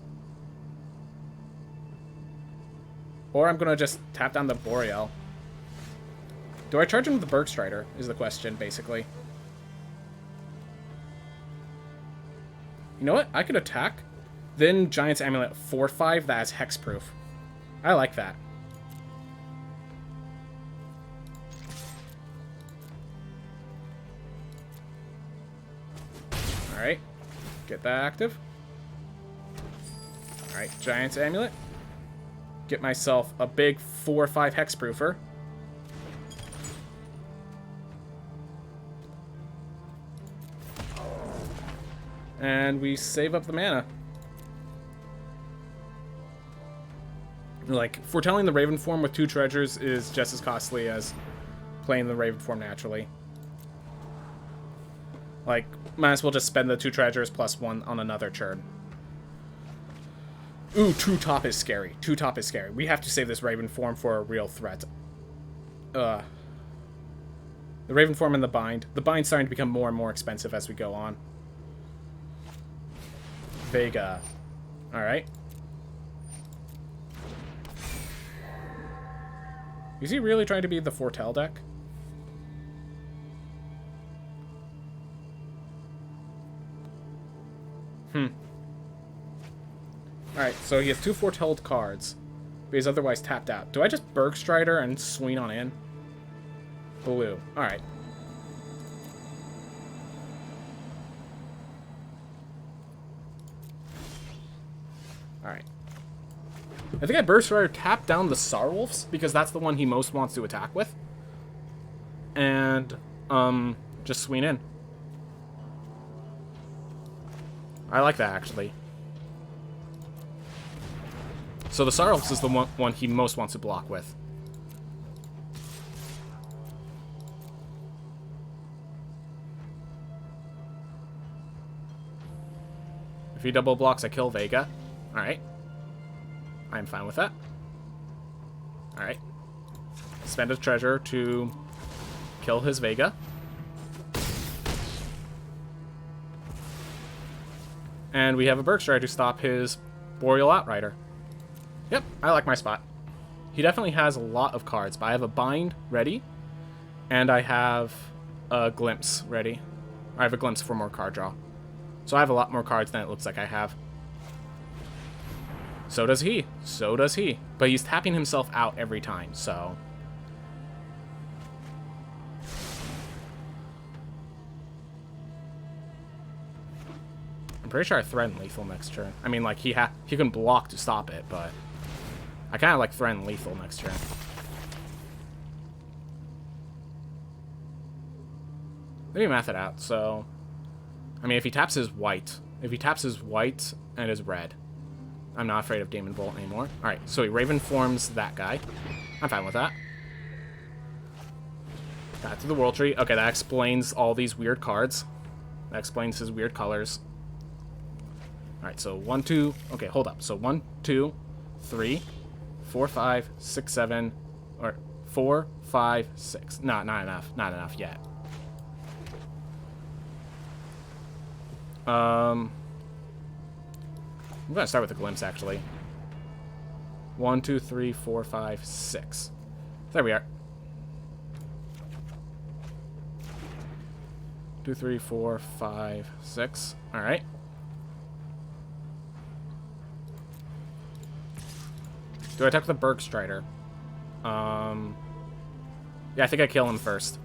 Or I'm gonna just tap down the Boreal. Do I charge him with the Bergstrider, is the question, basically. You know what? I could attack. Then Giant's Amulet 4/5, that has hexproof. I like that. Alright. Get that active. Alright, Giant's Amulet. Get myself a big 4/5 hexproofer. And we save up the mana. Like, foretelling the Raven form with 2 treasures is just as costly as playing the Raven form naturally. Like, might as well just spend the 2 treasures plus 1 on another turn. Ooh, 2 top is scary. 2 top is scary. We have to save this Raven form for a real threat. The Raven form and the bind. The bind's starting to become more and more expensive as we go on. Vega. Alright. Is he really trying to be the Foretell deck? Alright, so he has 2 Foretelled cards, but he's otherwise tapped out. Do I just Bergstrider and swing on in? Blue. Alright. Alright. I think I Bergstrider tap down the Starwolves, because that's the one he most wants to attack with. And just swing in. I like that, actually. So the Saros is the one he most wants to block with. If he double blocks, I kill Vega. Alright. I'm fine with that. Alright. Spend a treasure to kill his Vega. And we have a Bergstrider to stop his Boreal Outrider. Yep, I like my spot. He definitely has a lot of cards, but I have a Bind ready, and I have a Glimpse ready. I have a Glimpse for more card draw. So I have a lot more cards than it looks like I have. So does he. So does he. But he's tapping himself out every time, so... I'm pretty sure I threaten lethal next turn. I mean, like, he can block to stop it, but... I kind of like threaten lethal next turn. Let me math it out, so... I mean, if he taps his white and his red, I'm not afraid of Demon Bolt anymore. Alright, so he Raven forms that guy. I'm fine with that. Back to the World Tree. Okay, that explains all these weird cards. That explains his weird colors. Alright, so 1, 2... Okay, hold up. So 1, 2, 3, 4, 5, 6, 7... Or 4, 5, 6. No, not enough. Not enough yet. I'm gonna start with the Glimpse, actually. 1, 2, 3, 4, 5, 6. There we are. 2, 3, 4, 5, 6. Alright. Do I attack the Bergstrider? Yeah, I think I kill him first.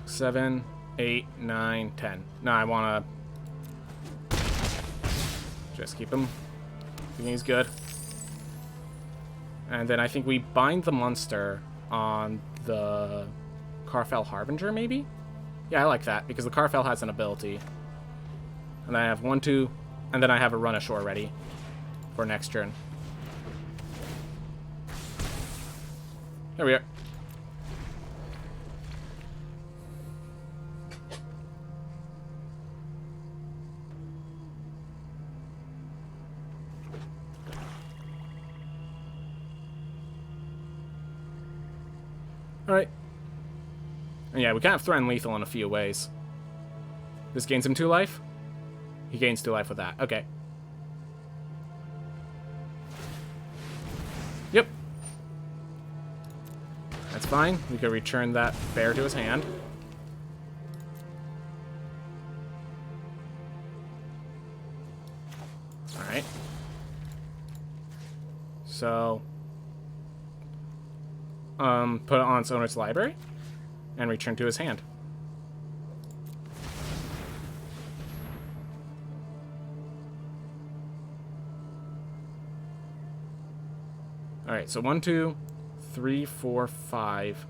Seven, 8, 9, 10. No, I want to just keep him. I think he's good. And then I think we bind the monster on the Karfell Harbinger, maybe? Yeah, I like that, because the Karfell has an ability. And then I have 1, 2, and then I have a run ashore ready for next turn. There we are. Alright. And yeah, we kind of threaten lethal in a few ways. This gains him 2 life? He gains 2 life with that. Okay. Yep. That's fine. We could return that bear to his hand. Alright. So... put it on its owner's library, and return to his hand. Alright, so 1, 2, 3, 4, 5.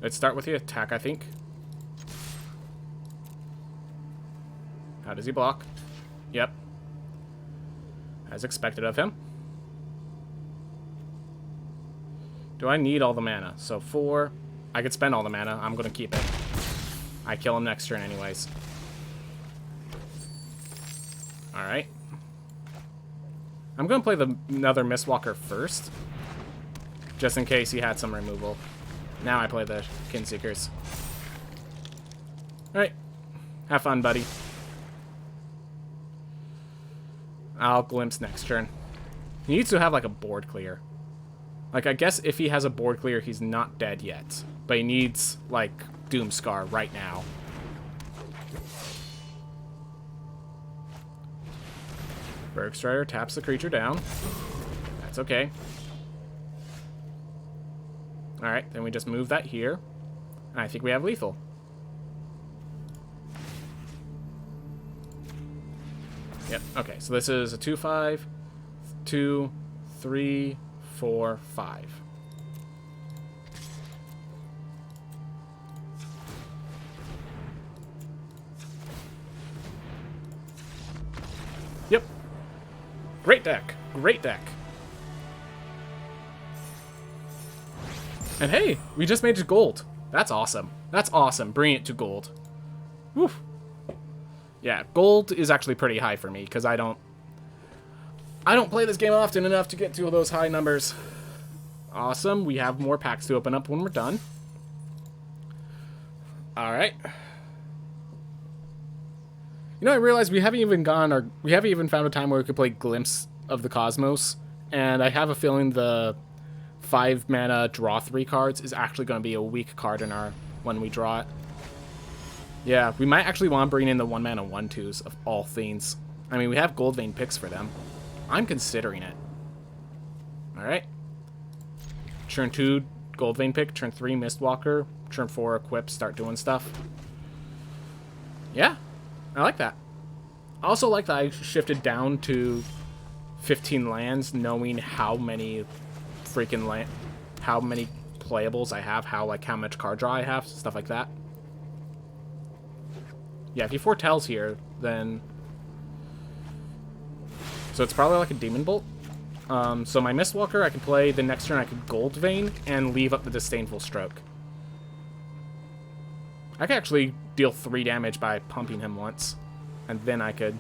Let's start with the attack, I think. How does he block? Yep. As expected of him. Do I need all the mana? So 4. I could spend all the mana. I'm going to keep it. I kill him next turn anyways. Alright. I'm going to play another Mistwalker first. Just in case he had some removal. Now I play the Kinseekers. Alright. Have fun, buddy. I'll Glimpse next turn. He needs to have, like, a board clear. Like, I guess if he has a board clear, he's not dead yet. But he needs, like, Doomscar right now. Bergstrider taps the creature down. That's okay. Alright, then we just move that here. And I think we have lethal. Yep, okay, so this is a 2/5, 2, 3, 4, 5. Yep. Great deck. Great deck. And hey, we just made it to gold. That's awesome. That's awesome. Bring it to gold. Woof. Yeah, gold is actually pretty high for me because I don't play this game often enough to get to those high numbers. Awesome. We have more packs to open up when we're done. All right. You know, I realized we haven't even found a time where we could play Glimpse of the Cosmos, and I have a feeling the 5 mana draw 3 cards is actually going to be a weak card in our when we draw it. Yeah, we might actually want to bring in the 1 mana 1/2s of all things. I mean, we have Goldvein picks for them. I'm considering it. All right. Turn 2 Goldvein pick, turn 3 Mistwalker, turn 4 equip, start doing stuff. Yeah, I like that. I also like that I shifted down to 15 lands, knowing how many how many playables I have, how much card draw I have, stuff like that. Yeah, if he foretells here, then... So it's probably like a Demon Bolt. So my Mistwalker, I can play the next turn, I could Goldvein and leave up the Disdainful Stroke. I could actually deal 3 damage by pumping him once, and then I could...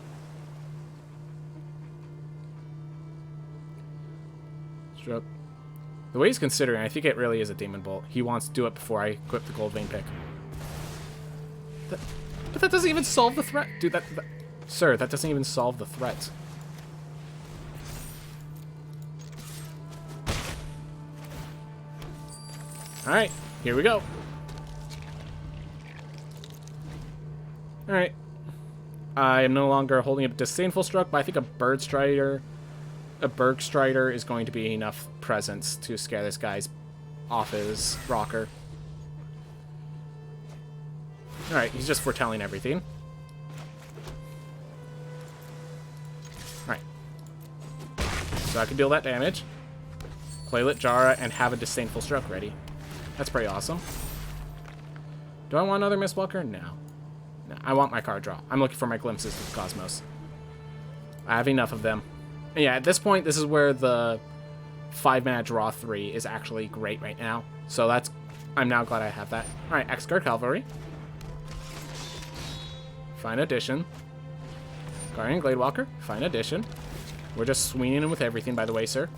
Stroke. The way he's considering, I think it really is a Demon Bolt. He wants to do it before I equip the Goldvein pick. But that doesn't even solve the threat. Dude, Sir, that doesn't even solve the threat. Alright, here we go. Alright. I am no longer holding a Disdainful Stroke, but I think a Bergstrider is going to be enough presence to scare this guy's off his rocker. Alright, he's just foretelling everything. Alright. So I can deal that damage. Playlet Jara and have a Disdainful Stroke ready. That's pretty awesome. Do I want another Mistwalker? No. No, I want my card draw. I'm looking for my Glimpses of the Cosmos. I have enough of them. And yeah, at this point, this is where the 5 mana draw 3 is actually great right now. So I'm now glad I have that. Alright, X-Guard Cavalry. Fine addition. Guardian Gladewalker. Fine addition. We're just swinging in with everything, by the way, sir.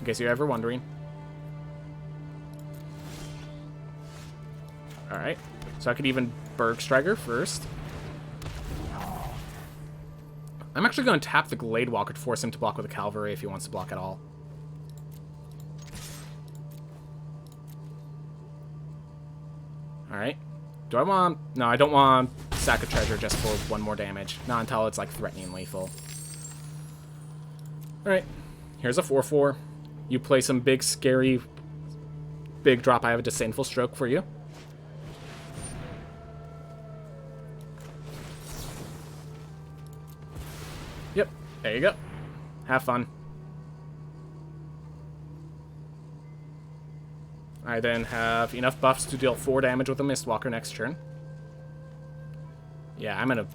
In case you're ever wondering. Alright. So I could even Bergstrider first. I'm actually going to tap the Gladewalker to force him to block with a Cavalry if he wants to block at all. Alright. Do I want... No, I don't want Sack of Treasure just for 1 more damage. Not until it's, like, threatening lethal. Alright. Here's a 4/4. You play some big, scary... Big drop. I have a Disdainful Stroke for you. Yep. There you go. Have fun. I then have enough buffs to deal 4 damage with a Mistwalker next turn. Yeah, I'm in a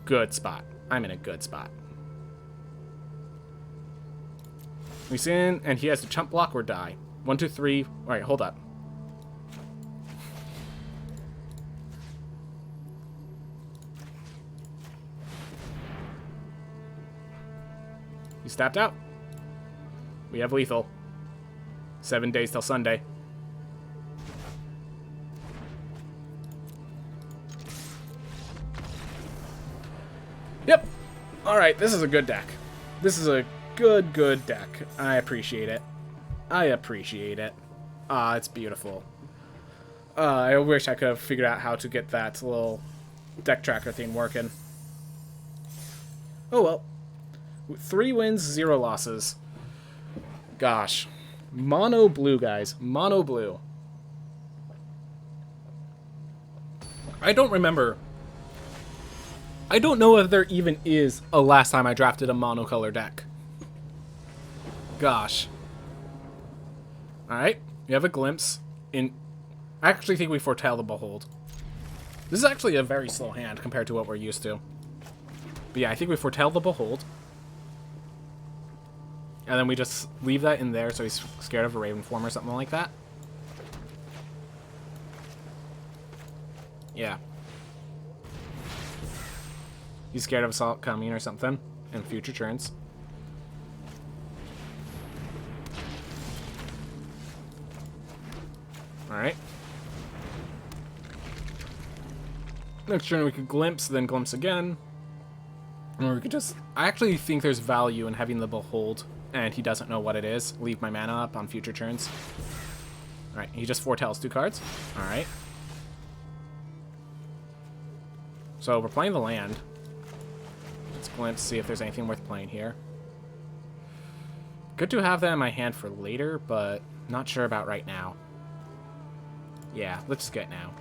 good spot. I'm in a good spot. He's in, and he has to chump block or die. 1, 2, 3. Alright, hold up. He's tapped out. We have lethal. 7 days till Sunday. Yep. Alright, this is a good deck. This is a good deck. I appreciate it. I appreciate it. Ah, it's beautiful. I wish I could have figured out how to get that little deck tracker thing working. Oh well. 3 wins, 0 losses. Gosh. Mono blue, guys. Mono blue. I don't remember. I don't know if there even is a last time I drafted a monocolor deck. Gosh. Alright. You have a glimpse. I actually think we foretell the Behold. This is actually a very slow hand compared to what we're used to. But yeah, I think we foretell the Behold. And then we just leave that in there so he's scared of a Raven form or something like that. Yeah. He's scared of Assault coming or something in future turns. Alright. Next turn we could Glimpse, then Glimpse again. Or we could just... I actually think there's value in having the Behold, and he doesn't know what it is. Leave my mana up on future turns. Alright, he just foretells 2 cards. Alright. So we're playing the land. Let's Glimpse, see if there's anything worth playing here. Good to have that in my hand for later, but not sure about right now. Yeah, let's just get now.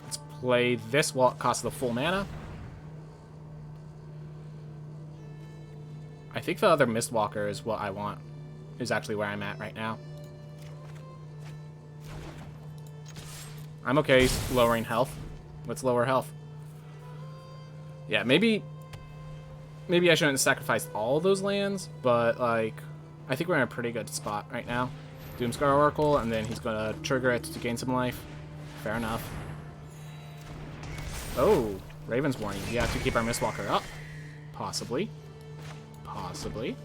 Let's play this while it costs the full mana. I think the other Mistwalker is what I want. Is actually where I'm at right now. I'm okay lowering health. Let's lower health. Yeah, maybe I shouldn't have sacrificed all those lands, but like I think we're in a pretty good spot right now. Doomscar Oracle, and then he's gonna trigger it to gain some life. Fair enough. Oh, Raven's Warning. We have to keep our Mistwalker up. Possibly. Possibly.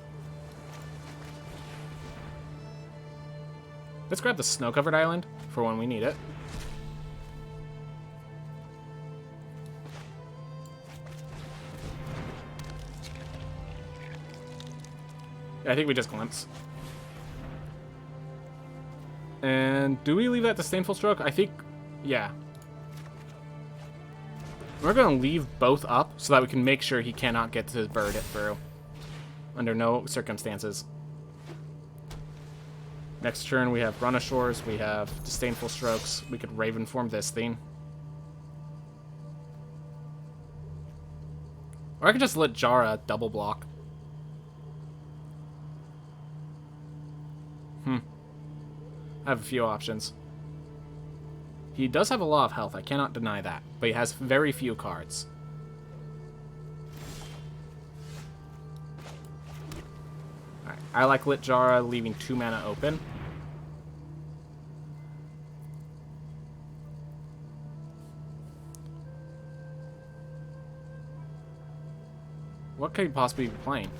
Let's grab the Snow-Covered Island for when we need it. Yeah, I think we just Glimpse. And do we leave that Disdainful Stroke? I think, yeah. We're going to leave both up so that we can make sure he cannot get to bird it through. Under no circumstances. Next turn we have Run Ashores, we have Disdainful Strokes, we could Raven form this thing. Or I could just let Jara double block. I have a few options. He does have a lot of health, I cannot deny that, but he has very few cards. Alright, I like Lit Jara, leaving 2 mana open. What could he possibly be playing?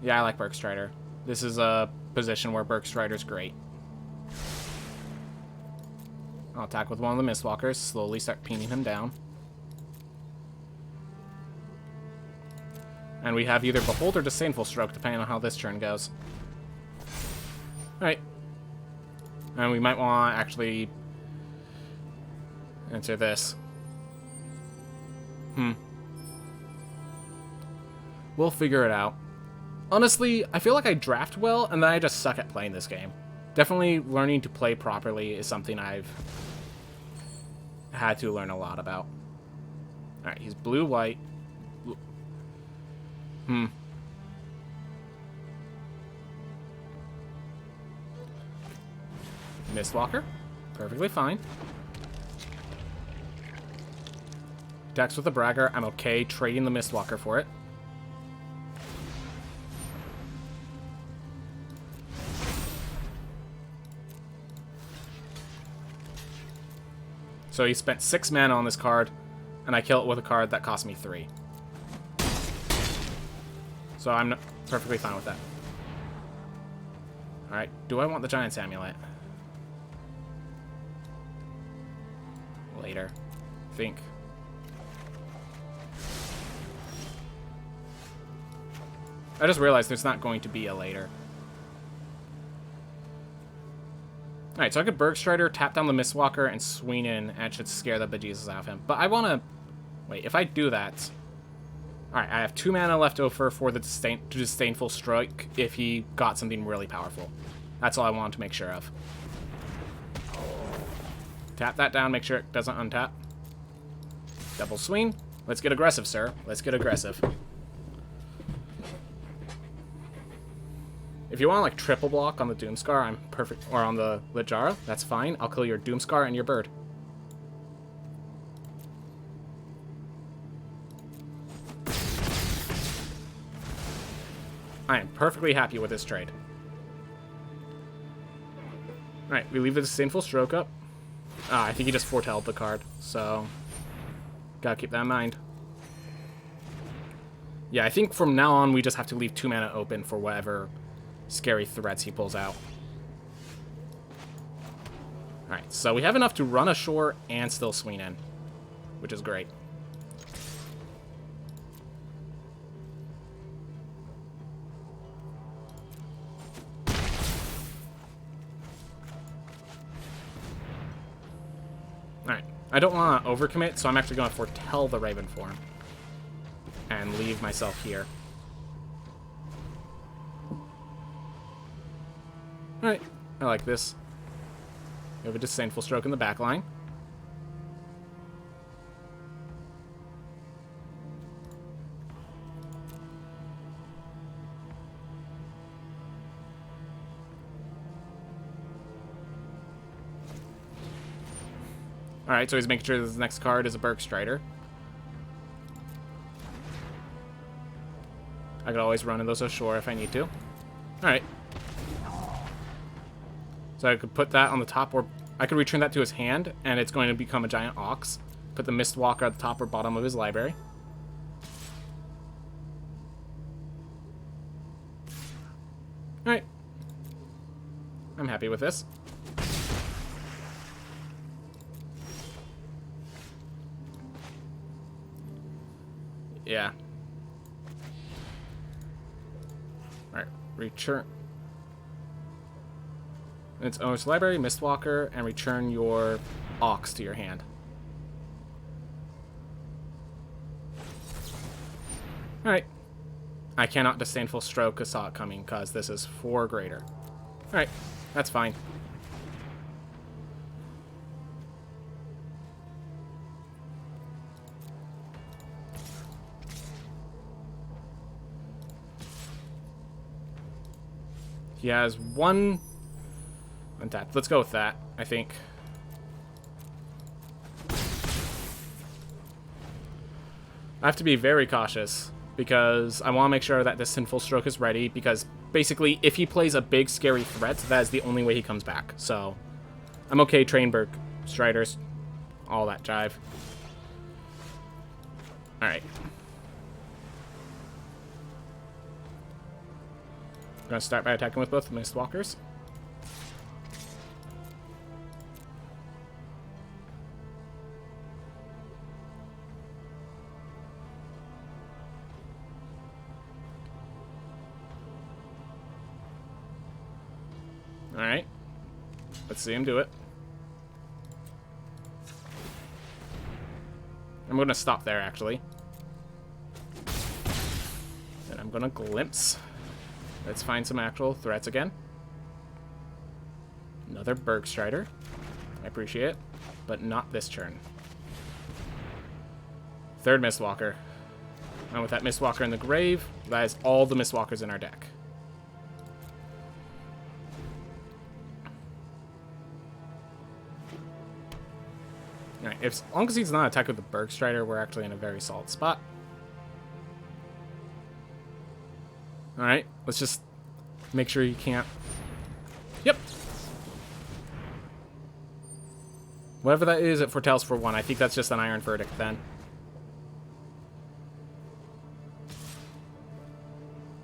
Yeah, I like Bergstrider. This is a position where Bergstrider's great. I'll attack with one of the Mistwalkers, slowly start pinning him down. And we have either Behold or Disdainful Stroke, depending on how this turn goes. Alright. And we might want to actually enter this. We'll figure it out. Honestly, I feel like I draft well, and then I just suck at playing this game. Definitely learning to play properly is something I've had to learn a lot about. Alright, he's blue-white. Mistwalker. Perfectly fine. Dex with a Bragger. I'm okay trading the Mistwalker for it. So he spent 6 mana on this card, and I kill it with a card that cost me 3. So I'm perfectly fine with that. Alright, do I want the Giant's Amulet? Later. Think. I just realized there's not going to be a later. Alright, so I could Bergstrider, tap down the Mistwalker, and swing in, and it should scare the bejesus out of him. But I want to Wait, if I do that... Alright, I have 2 mana left over for the Disdainful Strike if he got something really powerful. That's all I wanted to make sure of. Tap that down, make sure it doesn't untap. Double swing. Let's get aggressive, sir. Let's get aggressive. If you want to, like, triple block on the Doomscar, I'm perfect. Or on the Littjara, that's fine. I'll kill your Doomscar and your bird. I am perfectly happy with this trade. Alright, we leave the Disdainful Stroke up. I think he just foretelled the card, so... Gotta keep that in mind. Yeah, I think from now on we just have to leave 2 mana open for whatever scary threats he pulls out. Alright, so we have enough to run ashore and still swing in, which is great. Alright, I don't want to overcommit, so I'm actually going to foretell the Raven form and leave myself here. Alright, I like this. We have a Disdainful Stroke in the back line. Alright, so he's making sure this next card is a Bergstrider. I could always run in those ashore if I need to. Alright. So I could put that on the top, or I could return that to his hand, and it's going to become a giant ox. Put the Mistwalker at the top or bottom of his library. Alright. I'm happy with this. Yeah. Alright, return its owner's library, Mistwalker, and return your Ox to your hand. Alright. I cannot Disdainful Stroke because saw it coming, because this is 4 greater. Alright, that's fine. He has 1 untapped. Let's go with that, I think. I have to be very cautious because I want to make sure that this Sinful Stroke is ready, because basically if he plays a big scary threat, that is the only way he comes back. So I'm okay Trainberg, Striders, all that jive. Alright. I'm going to start by attacking with both Mistwalkers. Alright. Let's see him do it. I'm going to stop there, actually. Then I'm going to Glimpse. Let's find some actual threats again. Another Bergstrider. I appreciate it, but not this turn. 3rd Mistwalker. And with that Mistwalker in the grave, that is all the Mistwalkers in our deck. Alright, as long as he's not attacked with the Bergstrider, we're actually in a very solid spot. Alright, let's just make sure you can't... Yep. Whatever that is, it foretells for 1. I think that's just an Iron Verdict then.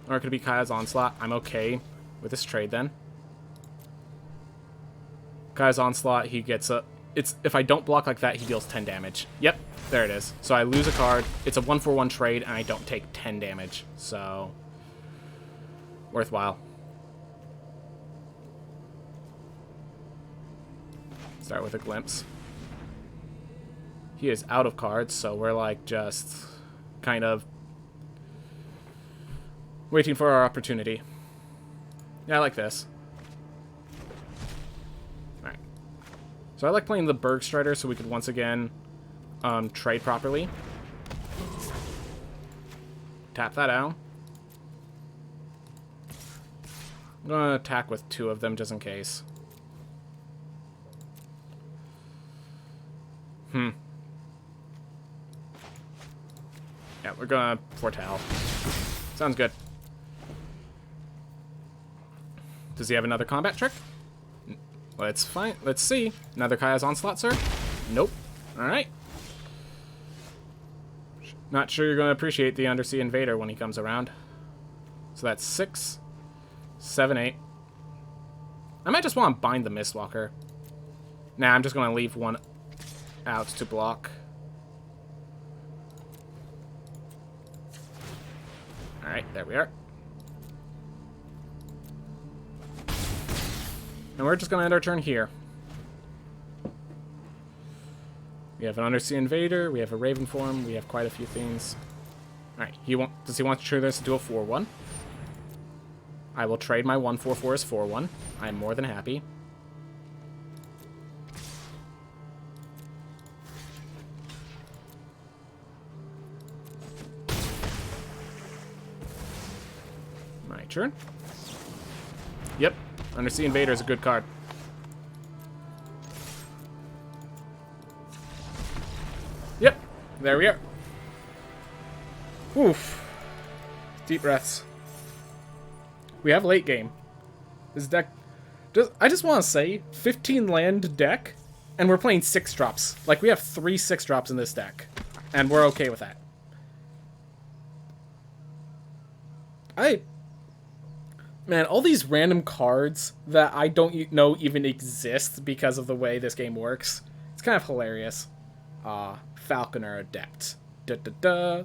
Or it could be Kaya's Onslaught. I'm okay with this trade then. Kaya's Onslaught, he gets a... if I don't block like that, he deals 10 damage. Yep, there it is. So I lose a card. It's a 1-for-1 trade, and I don't take 10 damage. So... worthwhile. Start with a Glimpse. He is out of cards, so we're like just kind of waiting for our opportunity. Yeah, I like this. Alright. So I like playing the Bergstrider so we could once again trade properly. Tap that out. I'm going to attack with 2 of them just in case. Yeah, we're going to foretell. Sounds good. Does he have another combat trick? Let's find. Let's see. Another Kaya's Onslaught, sir? Nope. Alright. Not sure you're going to appreciate the Undersea Invader when he comes around. So that's 6, 7, 8. I might just want to bind the Mistwalker. Nah, I'm just going to leave 1 out to block. Alright, there we are. And we're just going to end our turn here. We have an Undersea Invader, we have a Raven Form, we have quite a few things. Alright, does he want to turn this into a 4-1? I will trade my 1/4 for his 4-1. I'm more than happy. My turn. Yep, Undersea Invader is a good card. Yep, there we are. Oof. Deep breaths. We have late game. This deck... I just want to say, 15 land deck, and we're playing 6 drops. Like, we have 3 6-drops in this deck. And we're okay with that. Man, all these random cards that I don't know even exist because of the way this game works. It's kind of hilarious. Falconer Adept. Da-da-da.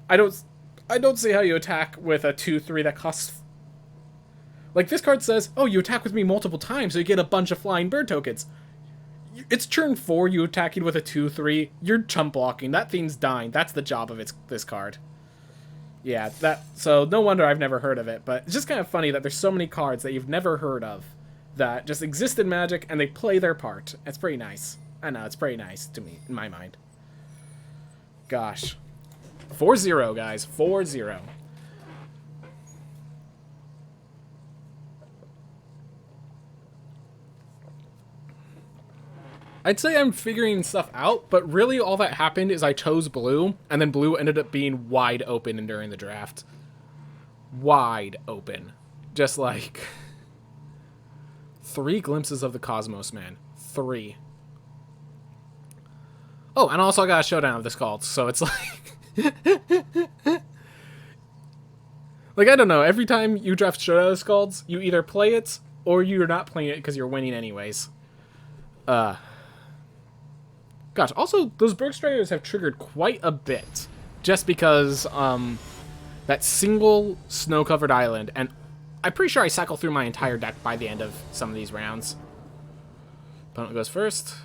I don't see how you attack with a 2/3 that costs... Like, this card says, oh, you attack with me multiple times, so you get a bunch of flying bird tokens. It's turn 4, you attacking with a 2/3, you're chump blocking, that thing's dying. That's the job of this card. Yeah, so no wonder I've never heard of it, but it's just kind of funny that there's so many cards that you've never heard of that just exist in Magic, and they play their part. It's pretty nice. I know, it's pretty nice to me, in my mind. Gosh. 4-0, guys. 4-0. I'd say I'm figuring stuff out, but really all that happened is I chose blue, and then blue ended up being wide open during the draft. Wide open. Just like... 3 glimpses of the cosmos, man. 3. Oh, and also I got a showdown of the Scalds, so it's like... Like, I don't know, every time you draft showdown of Scalds, you either play it, or you're not playing it because you're winning anyways. Gosh, also, those Bergstriders have triggered quite a bit. Just because, that single snow-covered island, and I'm pretty sure I cycle through my entire deck by the end of some of these rounds. Opponent goes first.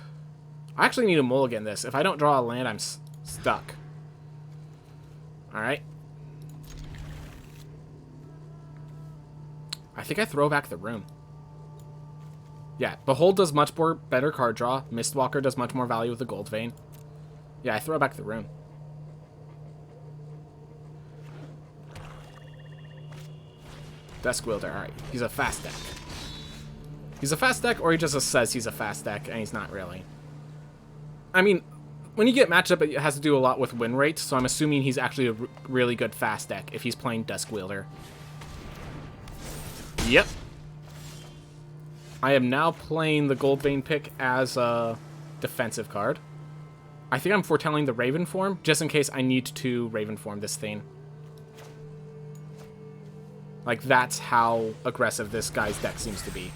I actually need to mulligan this. If I don't draw a land, I'm stuck. Alright. I think I throw back the room. Yeah, Behold does much more better card draw. Mistwalker does much more value with the Gold Vein. Yeah, I throw back the room. Dusk Wielder, alright. He's a fast deck. He's a fast deck, or he just says he's a fast deck, and he's not really. I mean, when you get matchup, it has to do a lot with win rate, so I'm assuming he's actually a really good fast deck if he's playing Dusk Wielder. Yep. I am now playing the Gold Vein pick as a defensive card. I think I'm foretelling the Raven form, just in case I need to Raven form this thing. Like, that's how aggressive this guy's deck seems to be.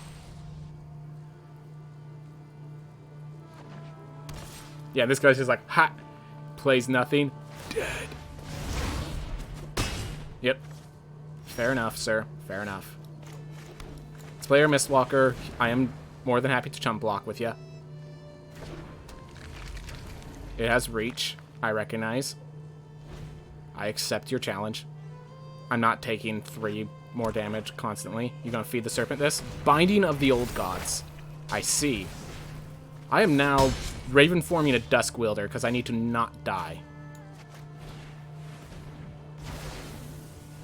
Yeah, this guy's just like, ha! Plays nothing. Dead. Yep. Fair enough, sir. Fair enough. Player Mistwalker, I am more than happy to chump block with you. It has reach. I recognize. I accept your challenge. I'm not taking 3 more damage constantly. You gonna feed the serpent this? Binding of the Old Gods. I see. I am now Raven forming a Dusk Wielder because I need to not die.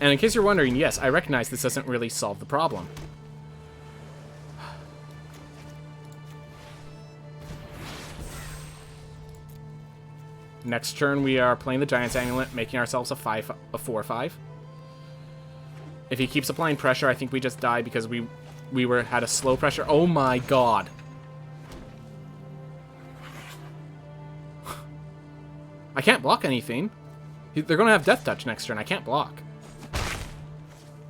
And in case you're wondering, yes, I recognize this doesn't really solve the problem. Next turn, we are playing the Giant's Amulet, making ourselves a 4/5. If he keeps applying pressure, I think we just die because we had a slow pressure. Oh my god. I can't block anything. They're going to have Death Touch next turn. I can't block.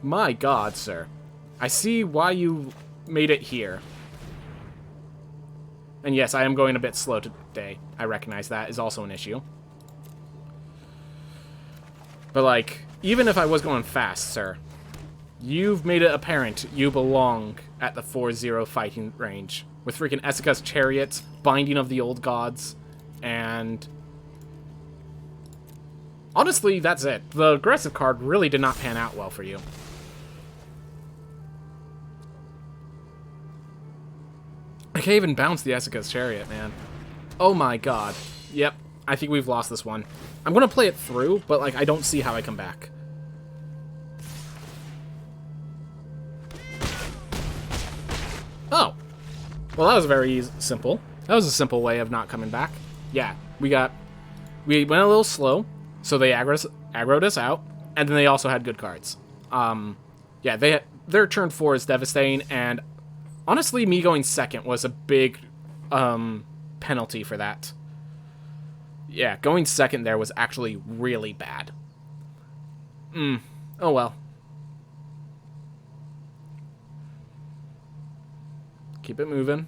My god, sir. I see why you made it here. And yes, I am going a bit slow today. I recognize that is also an issue. But, like, even if I was going fast, sir, you've made it apparent you belong at the 4-0 fighting range. With freaking Essica's Chariots, Binding of the Old Gods, and... honestly, that's it. The aggressive card really did not pan out well for you. I can't even bounce the Essica's Chariot, man. Oh my god. Yep, I think we've lost this one. I'm gonna play it through, but like I don't see how I come back. Oh. Well, that was very simple. That was a simple way of not coming back. Yeah, we went a little slow, so they aggroed us out, and then they also had good cards. Yeah, their turn 4 is devastating, and honestly, me going second was a big penalty for that. Yeah, going second there was actually really bad. Oh well. Keep it moving.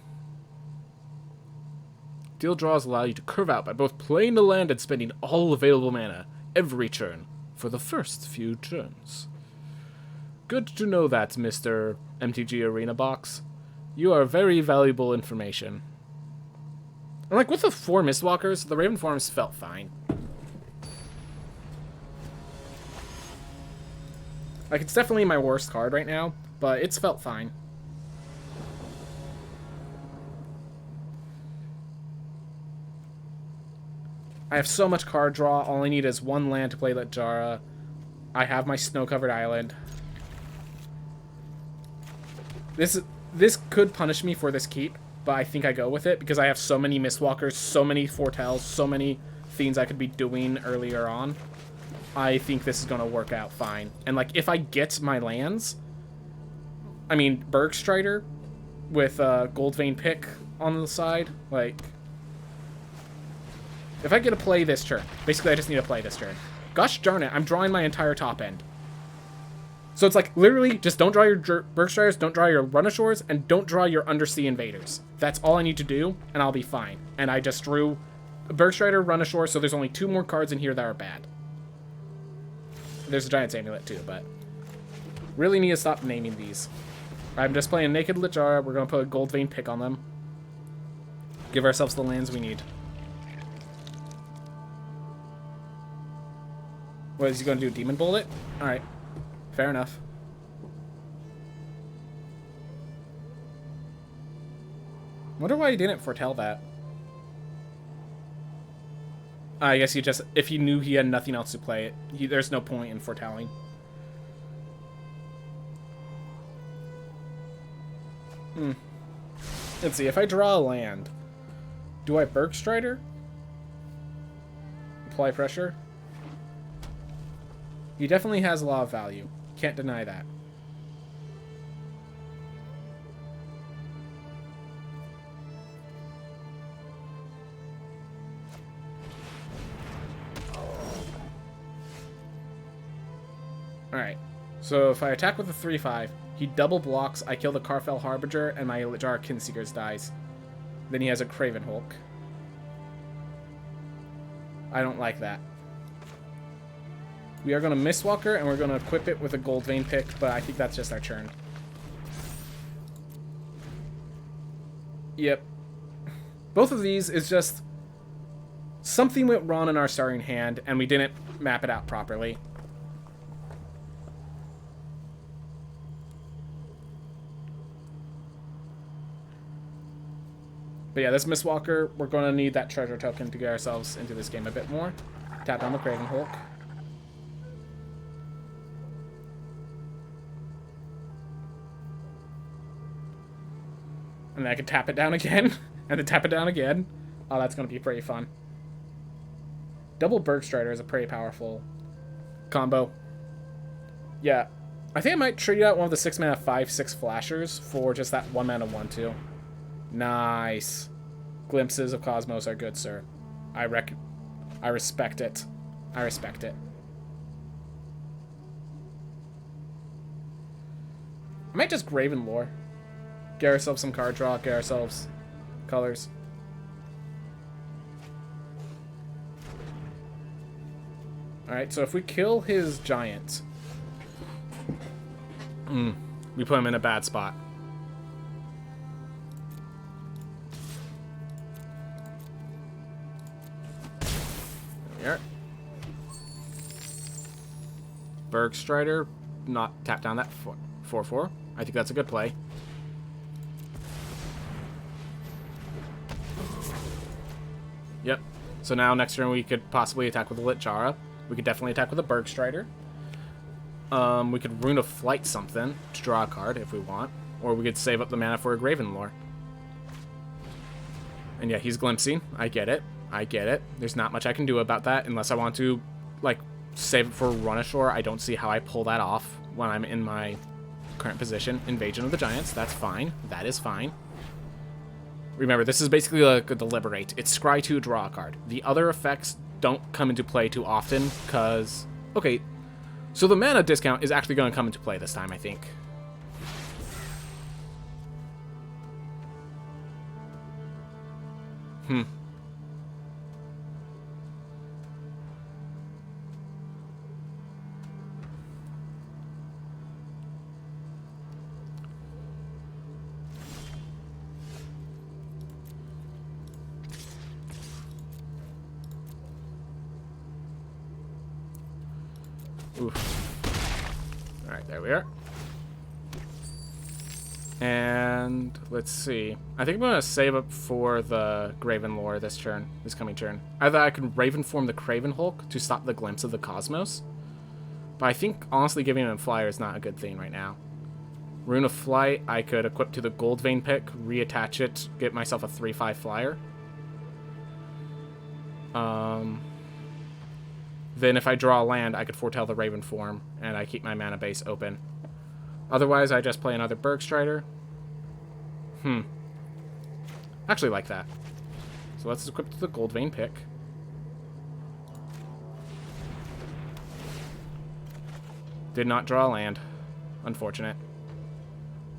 Deal draws allow you to curve out by both playing the land and spending all available mana every turn for the first few turns. Good to know that, Mr. MTG Arena Box. You are very valuable information. And like with the 4 Mistwalkers, the Raven forms felt fine. Like it's definitely my worst card right now, but it's felt fine. I have so much card draw. All I need is 1 land to play Latjara. I have my snow-covered island. This could punish me for this keep, but I think I go with it because I have so many Mistwalkers, so many Foretells, so many things I could be doing earlier on. I think this is going to work out fine. And, like, if I get my lands, I mean, Bergstrider with Goldvein Pick on the side, like, if I get to play this turn, basically I just need to play this turn. Gosh darn it, I'm drawing my entire top end. So it's like, literally, just don't draw your Bergstriders, don't draw your Run-Ashores, and don't draw your Undersea Invaders. That's all I need to do, and I'll be fine. And I just drew a Bergstrider, Run-Ashore, so there's only 2 more cards in here that are bad. There's a Giant's Amulet, too, but really need to stop naming these. I'm just playing Naked Latjara. We're going to put a Goldvein Pick on them. Give ourselves the lands we need. What, is he going to do? Demon Bolt it? Alright. Fair enough. Wonder why he didn't foretell that. I guess he just... if he knew he had nothing else to play it, there's no point in foretelling. Let's see. If I draw a land, do I Bergstrider? Apply pressure? He definitely has a lot of value. Can't deny that. Alright. So if I attack with a 3/5, he double blocks, I kill the Karfell Harbinger, and my Latjara Kinseekers dies. Then he has a Craven Hulk. I don't like that. We are going to Mistwalker, and we're going to equip it with a Goldvein Pick, but I think that's just our turn. Yep. Both of these is just something went wrong in our starting hand, and we didn't map it out properly. But yeah, this Mistwalker, we're going to need that treasure token to get ourselves into this game a bit more. Tap down the Craven Hulk. And then I can tap it down again, and then tap it down again. Oh, that's going to be pretty fun. Double Bergstrider is a pretty powerful combo. Yeah, I think I might trade out one of the 6 mana 5/6 flashers for just that 1 mana 1/2. Nice. Glimpses of Cosmos are good, sir. I respect it. I respect it. I might just Graven Lore. Get ourselves some card draw, get ourselves colors. Alright, so if we kill his giant, we put him in a bad spot. There we are. Bergstrider, not tap down that 4/4. I think that's a good play. Yep. So now next turn we could possibly attack with a Littjara. We could definitely attack with a Bergstrider. We could Rune of Flight something to draw a card if we want. Or we could save up the mana for a Graven Lore. And yeah, he's glimpsing. I get it. I get it. There's not much I can do about that unless I want to, like, save it for Run Ashore. I don't see how I pull that off when I'm in my current position. Invasion of the Giants. That's fine. That is fine. Remember, this is basically like a Deliberate. It's scry 2, draw a card. The other effects don't come into play too often, because... Okay, so the mana discount is actually going to come into play this time, I think. Oof. Alright, there we are. And let's see. I think I'm going to save up for the Graven Lore this turn, this coming turn. Either I could Raven form the Craven Hulk to stop the glimpse of the Cosmos. But I think, honestly, giving him Flyer is not a good thing right now. Rune of Flight, I could equip to the Gold Vein pick, reattach it, get myself a 3/5 Flyer. Then if I draw a land, I could foretell the Raven form, and I keep my mana base open. Otherwise, I just play another Bergstrider. Actually like that. So let's equip to the Gold Vein pick. Did not draw a land. Unfortunate.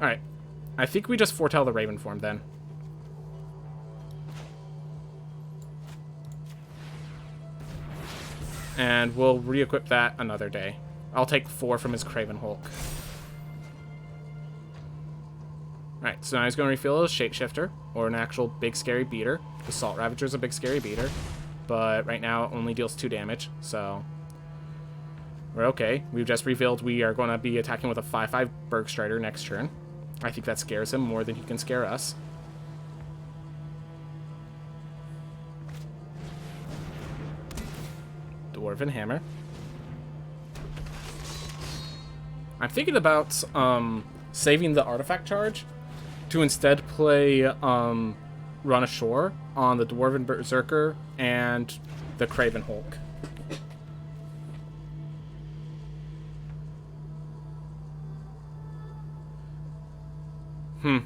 Alright. I think we just foretell the Raven form then. And we'll re-equip that another day. I'll take 4 from his Craven Hulk. Alright, so now he's going to refill his Shapeshifter, or an actual big scary beater. The Salt Ravager's a big scary beater, but right now it only deals 2 damage, so we're okay. We've just revealed we are going to be attacking with a 5/5 Bergstrider next turn. I think that scares him more than he can scare us. Dwarven Hammer. I'm thinking about saving the artifact charge to instead play Run Ashore on the Dwarven Berserker and the Craven Hulk. A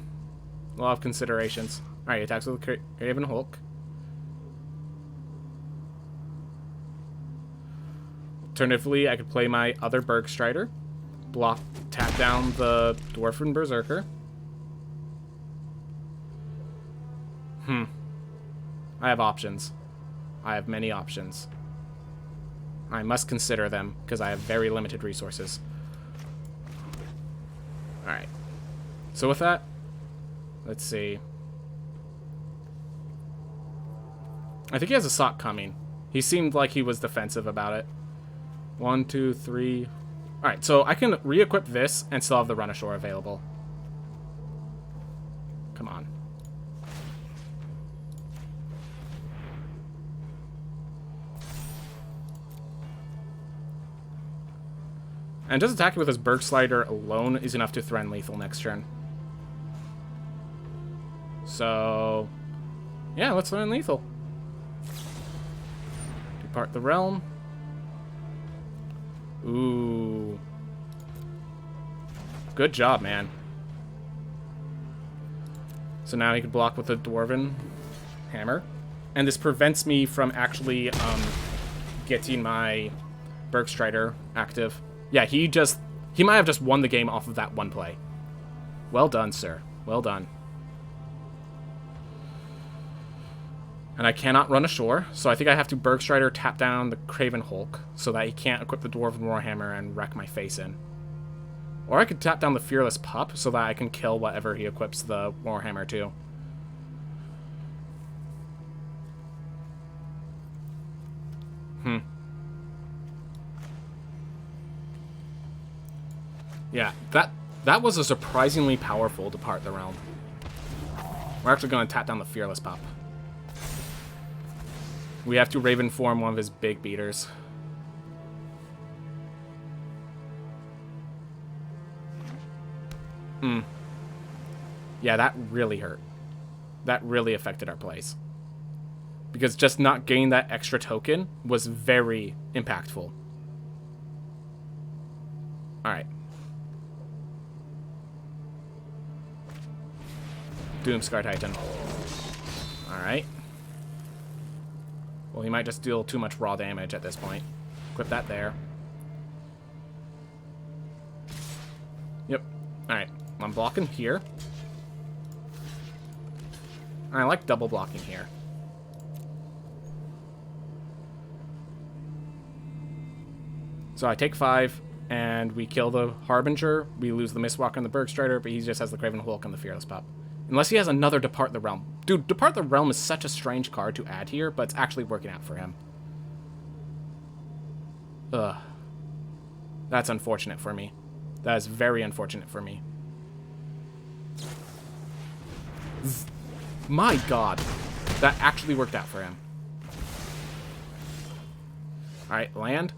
lot of considerations. Alright, attacks with the Craven Hulk. Alternatively, I could play my other Bergstrider. Block, tap down the Dwarven Berserker. I have options. I have many options. I must consider them, because I have very limited resources. Alright. So with that, let's see. I think he has a sock coming. He seemed like he was defensive about it. 1, 2, 3. Alright, so I can re-equip this and still have the Run Ashore available. Come on. And just attacking with his Berg Slider alone is enough to threaten lethal next turn. So, yeah, let's threaten lethal. Depart the realm. Ooh. Good job, man. So now he can block with a Dwarven Hammer. And this prevents me from actually getting my Bergstrider active. Yeah, he might have just won the game off of that one play. Well done, sir. Well done. And I cannot run ashore, so I think I have to Bergstrider tap down the Craven Hulk so that he can't equip the Dwarven Warhammer and wreck my face in. Or I could tap down the Fearless Pup so that I can kill whatever he equips the Warhammer to. Yeah, that was a surprisingly powerful Depart the Realm. We're actually going to tap down the Fearless Pup. We have to Raven form one of his big beaters. Yeah, that really hurt. That really affected our plays. Because just not getting that extra token was very impactful. Alright. Doomscar Titan. Alright. Well, he might just deal too much raw damage at this point. Equip that there. Yep. Alright. I'm blocking here. I like double blocking here. So I take 5, and we kill the Harbinger. We lose the Mistwalker and the Bergstrider, but he just has the Craven Hulk and the Fearless Pup. Unless he has another Depart the Realm. Dude, Depart the Realm is such a strange card to add here, but it's actually working out for him. Ugh. That's unfortunate for me. That is very unfortunate for me. My god. That actually worked out for him. Alright, land.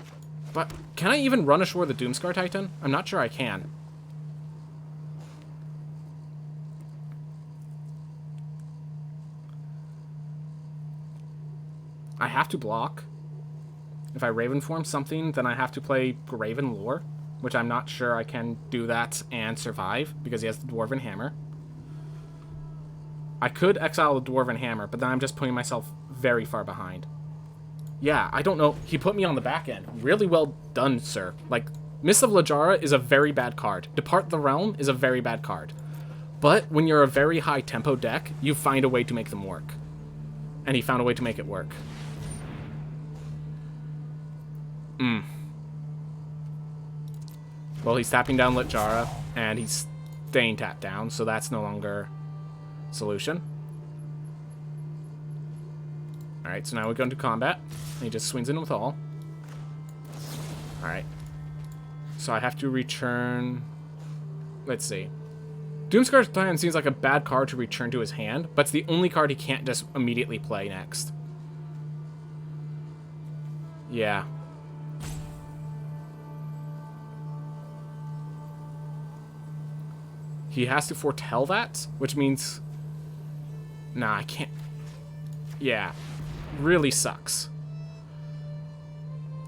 But can I even run ashore the Doomscar Titan? I'm not sure I can. I have to block. If I Raven form something, then I have to play Graven Lore, which I'm not sure I can do that and survive, because he has the Dwarven Hammer. I could exile the Dwarven Hammer, but then I'm just putting myself very far behind. Yeah, I don't know. He put me on the back end. Really well done, sir. Like, Mist of Lajara is a very bad card. Depart the Realm is a very bad card. But when you're a very high tempo deck, you find a way to make them work. And he found a way to make it work. Well, he's tapping down Lajara, and he's staying tapped down, so that's no longer a solution. Alright, so now we go into combat. And he just swings in with all. Alright. So I have to return... Let's see. Doomscar's Plan seems like a bad card to return to his hand, but it's the only card he can't just immediately play next. Yeah. He has to foretell that, which means... Nah, I can't... Yeah. Really sucks.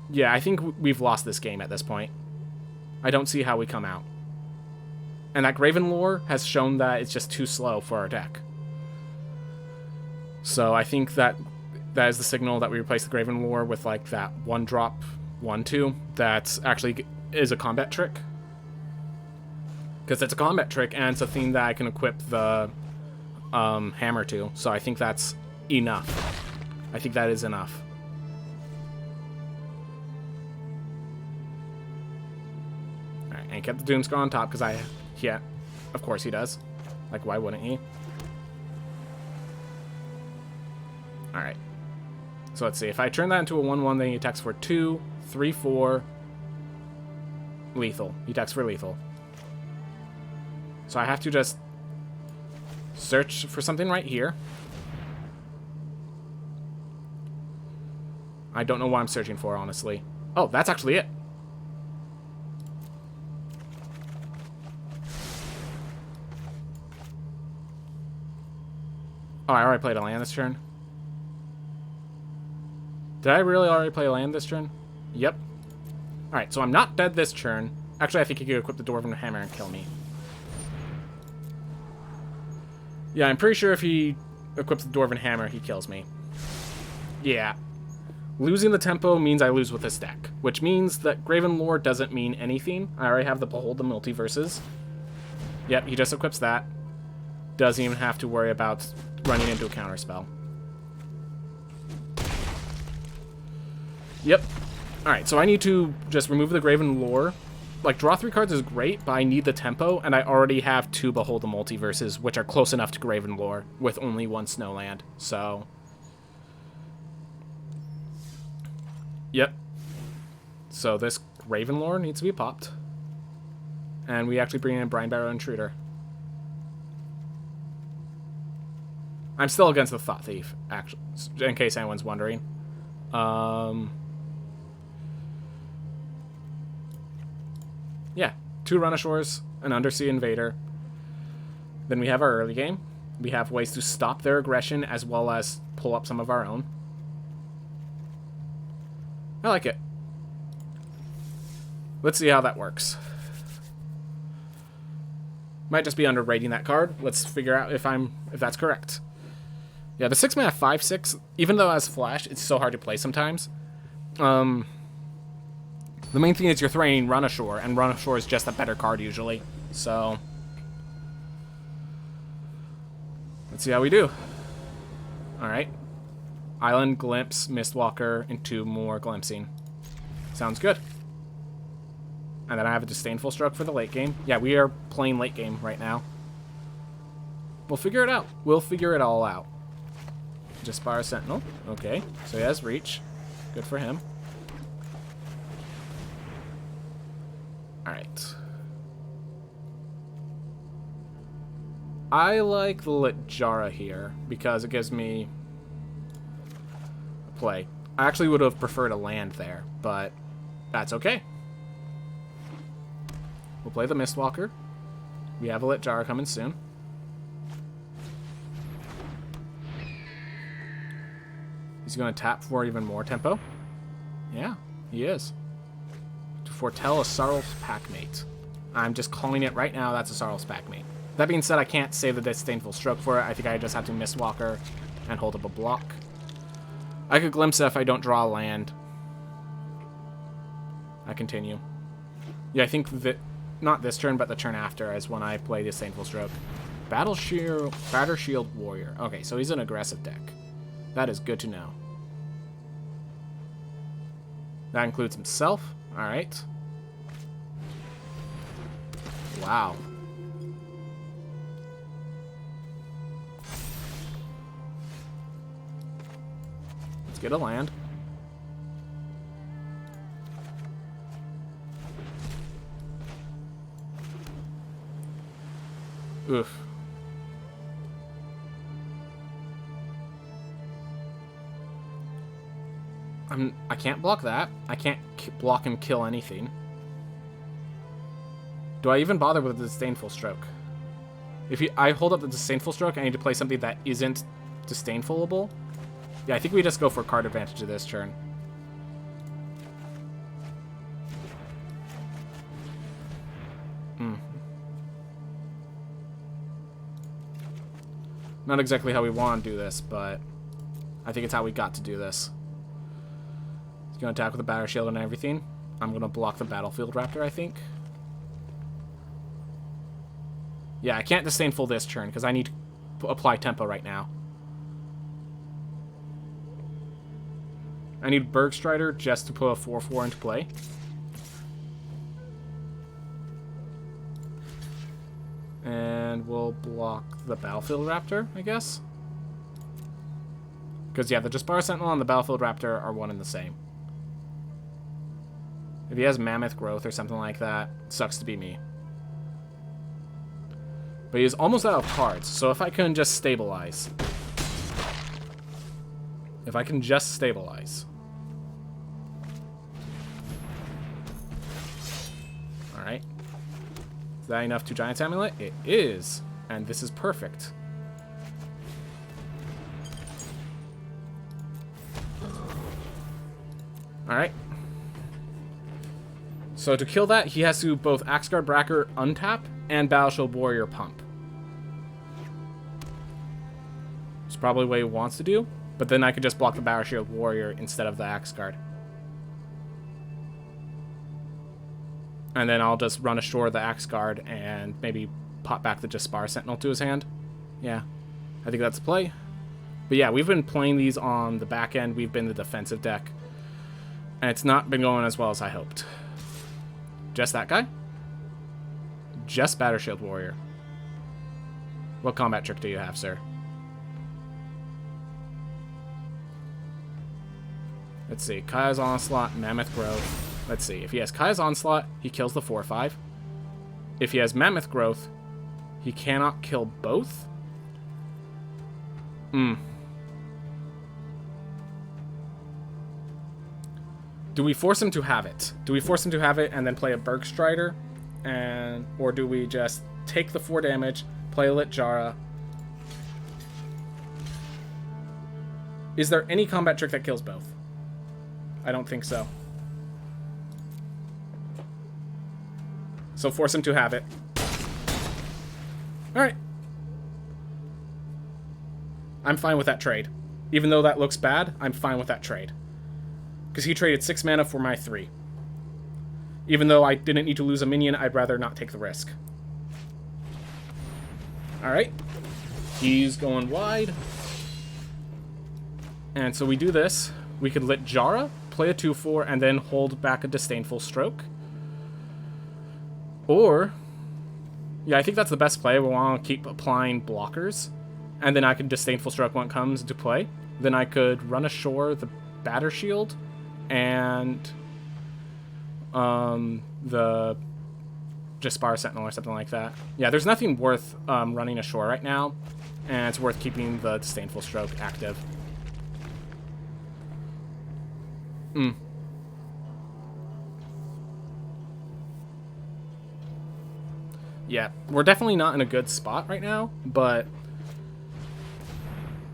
Yeah, I think we've lost this game at this point. I don't see how we come out. And that Graven Lore has shown that it's just too slow for our deck. So I think that is the signal that we replace the Graven Lore with like that 1-drop 1/2 that actually is a combat trick. Because it's a combat trick, and it's a thing that I can equip the hammer to. So I think that's enough. I think that is enough. Alright, and kept the Doomscar on top, because yeah, of course he does. Like, why wouldn't he? Alright. So let's see. If I turn that into a 1/1, then he attacks for 2, 3, 4. Lethal. He attacks for lethal. So I have to just search for something right here. I don't know what I'm searching for, honestly. Oh, that's actually it. Oh, I already played a land this turn. Did I really already play a land this turn? Yep. Alright, so I'm not dead this turn. Actually, I think he could equip the Dwarven Hammer and kill me. Yeah, I'm pretty sure if he equips the Dwarven Hammer, he kills me. Yeah. Losing the tempo means I lose with this deck, which means that Graven Lore doesn't mean anything. I already have the Behold the Multiverses. Yep, he just equips that. Doesn't even have to worry about running into a counterspell. Yep. Alright, so I need to just remove the Graven Lore. Like, draw 3 cards is great, but I need the tempo, and I already have 2 Behold the Multiverses, which are close enough to Graven Lore, with only 1 Snowland, so... Yep. So this Graven Lore needs to be popped. And we actually bring in Brine Barrow Intruder. I'm still against the Thought Thief, actually, in case anyone's wondering. Yeah, 2 Runashores, an Undersea Invader. Then we have our early game. We have ways to stop their aggression as well as pull up some of our own. I like it. Let's see how that works. Might just be underrating that card. Let's figure out if that's correct. Yeah, the 6-mana 5/6, even though it has flash, it's so hard to play sometimes. The main thing is you're throwing Runashore, and Runashore is just a better card usually. So let's see how we do. Alright. Island, Glimpse, Mistwalker, and 2 more Glimpsing. Sounds good. And then I have a Disdainful Stroke for the late game. Yeah, we are playing late game right now. We'll figure it out. We'll figure it all out. Jaspar Sentinel. Okay, so he has reach. Good for him. Alright. I like the Litjara here because it gives me a play. I actually would have preferred a land there, but that's okay. We'll play the Mistwalker. We have a Litjara coming soon. He's going to tap for even more tempo. Yeah, he is. To foretell a Sorrel's Packmate. I'm just calling it right now, that's a Sorrel's Packmate. That being said, I can't save the Disdainful Stroke for it. I think I just have to Mistwalker and hold up a block. I could Glimpse it if I don't draw a land. I continue. Yeah, I think that, not this turn, but the turn after is when I play Disdainful Stroke. Batter Shield Warrior. Okay, so he's an aggressive deck. That is good to know. That includes himself. Alright. Wow. Let's get a land. Oof. I can't block that. I can't block and kill anything. Do I even bother with the Disdainful Stroke? If I hold up the Disdainful Stroke, I need to play something that isn't Disdainfulable. Yeah, I think we just go for card advantage of this turn. Not exactly how we want to do this, but I think it's how we got to do this. He's going to attack with a Batter Shield and everything. I'm going to block the Battlefield Raptor, I think. Yeah, I can't Disdainful this turn because I need to apply tempo right now. I need Bergstrider just to put a 4/4 into play. And we'll block the Battlefield Raptor, I guess. Because, yeah, the Jaspar Sentinel and the Battlefield Raptor are one and the same. If he has Mammoth Growth or something like that, sucks to be me. But he is almost out of cards, so if I can just stabilize. If I can just stabilize. Alright. Is that enough to Giant's Amulet? It is. And this is perfect. Alright. So to kill that, he has to both Axeguard Bracker untap and Battleshield Warrior pump. It's probably what he wants to do, but then I could just block the Battleshield Warrior instead of the Axeguard. And then I'll just run ashore the Axeguard and maybe pop back the Jaspar Sentinel to his hand. Yeah, I think that's the play. But yeah, we've been playing these on the back end. We've been the defensive deck. And it's not been going as well as I hoped. Just that guy? Just Battleshield Warrior. What combat trick do you have, sir? Let's see. Kaya's Onslaught, Mammoth Growth. Let's see. If he has Kaya's Onslaught, he kills the 4/5. If he has Mammoth Growth, he cannot kill both? Do we force him to have it? Do we force him to have it and then play a Berg Strider? Or do we just take the 4 damage, play a Lit Jara? Is there any combat trick that kills both? I don't think so. So force him to have it. Alright. I'm fine with that trade. Even though that looks bad, I'm fine with that trade. Because he traded 6 mana for my 3. Even though I didn't need to lose a minion, I'd rather not take the risk. Alright. He's going wide. And so we do this. We could Lit Jara, play a 2/4, and then hold back a Disdainful Stroke. Or, yeah, I think that's the best play. We want to keep applying blockers. And then I can Disdainful Stroke when it comes into play. Then I could run ashore the Batter Shield and the Jaspar Sentinel or something like that. Yeah, there's nothing worth running ashore right now. And it's worth keeping the Disdainful Stroke active. Yeah, we're definitely not in a good spot right now, but...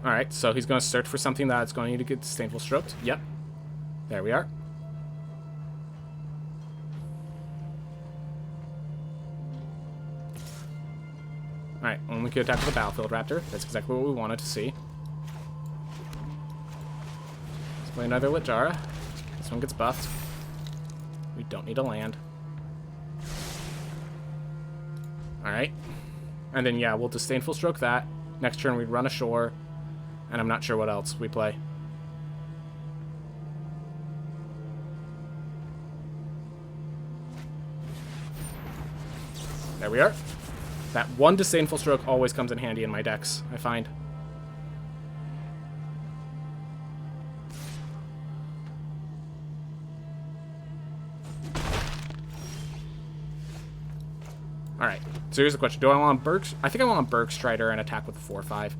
Alright, so he's going to search for something that's going to get Disdainful Stroked. Yep. There we are. Alright, and we could attack with the Battlefield Raptor. That's exactly what we wanted to see. Let's play another Lit Jara. This one gets buffed. We don't need a land. Alright. And then, yeah, we'll Disdainful Stroke that. Next turn, we'd run ashore. And I'm not sure what else we play. There we are. That one Disdainful Stroke always comes in handy in my decks, I find. Alright, so here's the question. Do I want Berg? I think I want a Berg Strider and attack with the 4/5.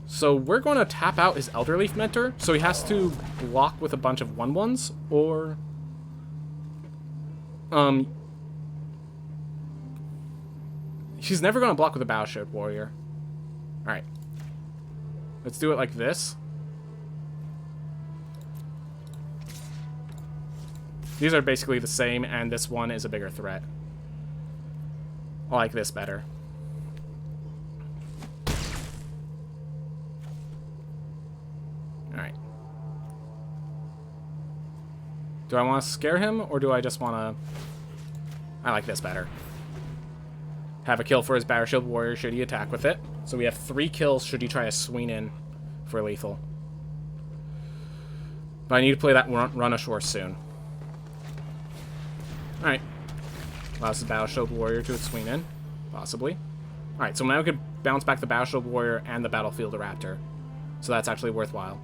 So we're going to tap out his Elderleaf Mentor, so he has to block with a bunch of 1/1s, or... He's never going to block with a Battleship Warrior. Alright. Let's do it like this. These are basically the same, and this one is a bigger threat. I like this better. Alright. Do I want to scare him, or do I just want to... I like this better. Have a kill for his Battleshield Warrior should he attack with it. So we have 3 kills should he try to swing in for lethal. But I need to play that run ashore soon. Alright. Allows the Battleshield Warrior to swing in. Possibly. Alright, so now we could bounce back the Battleshield Warrior and the Battlefield Raptor. So that's actually worthwhile.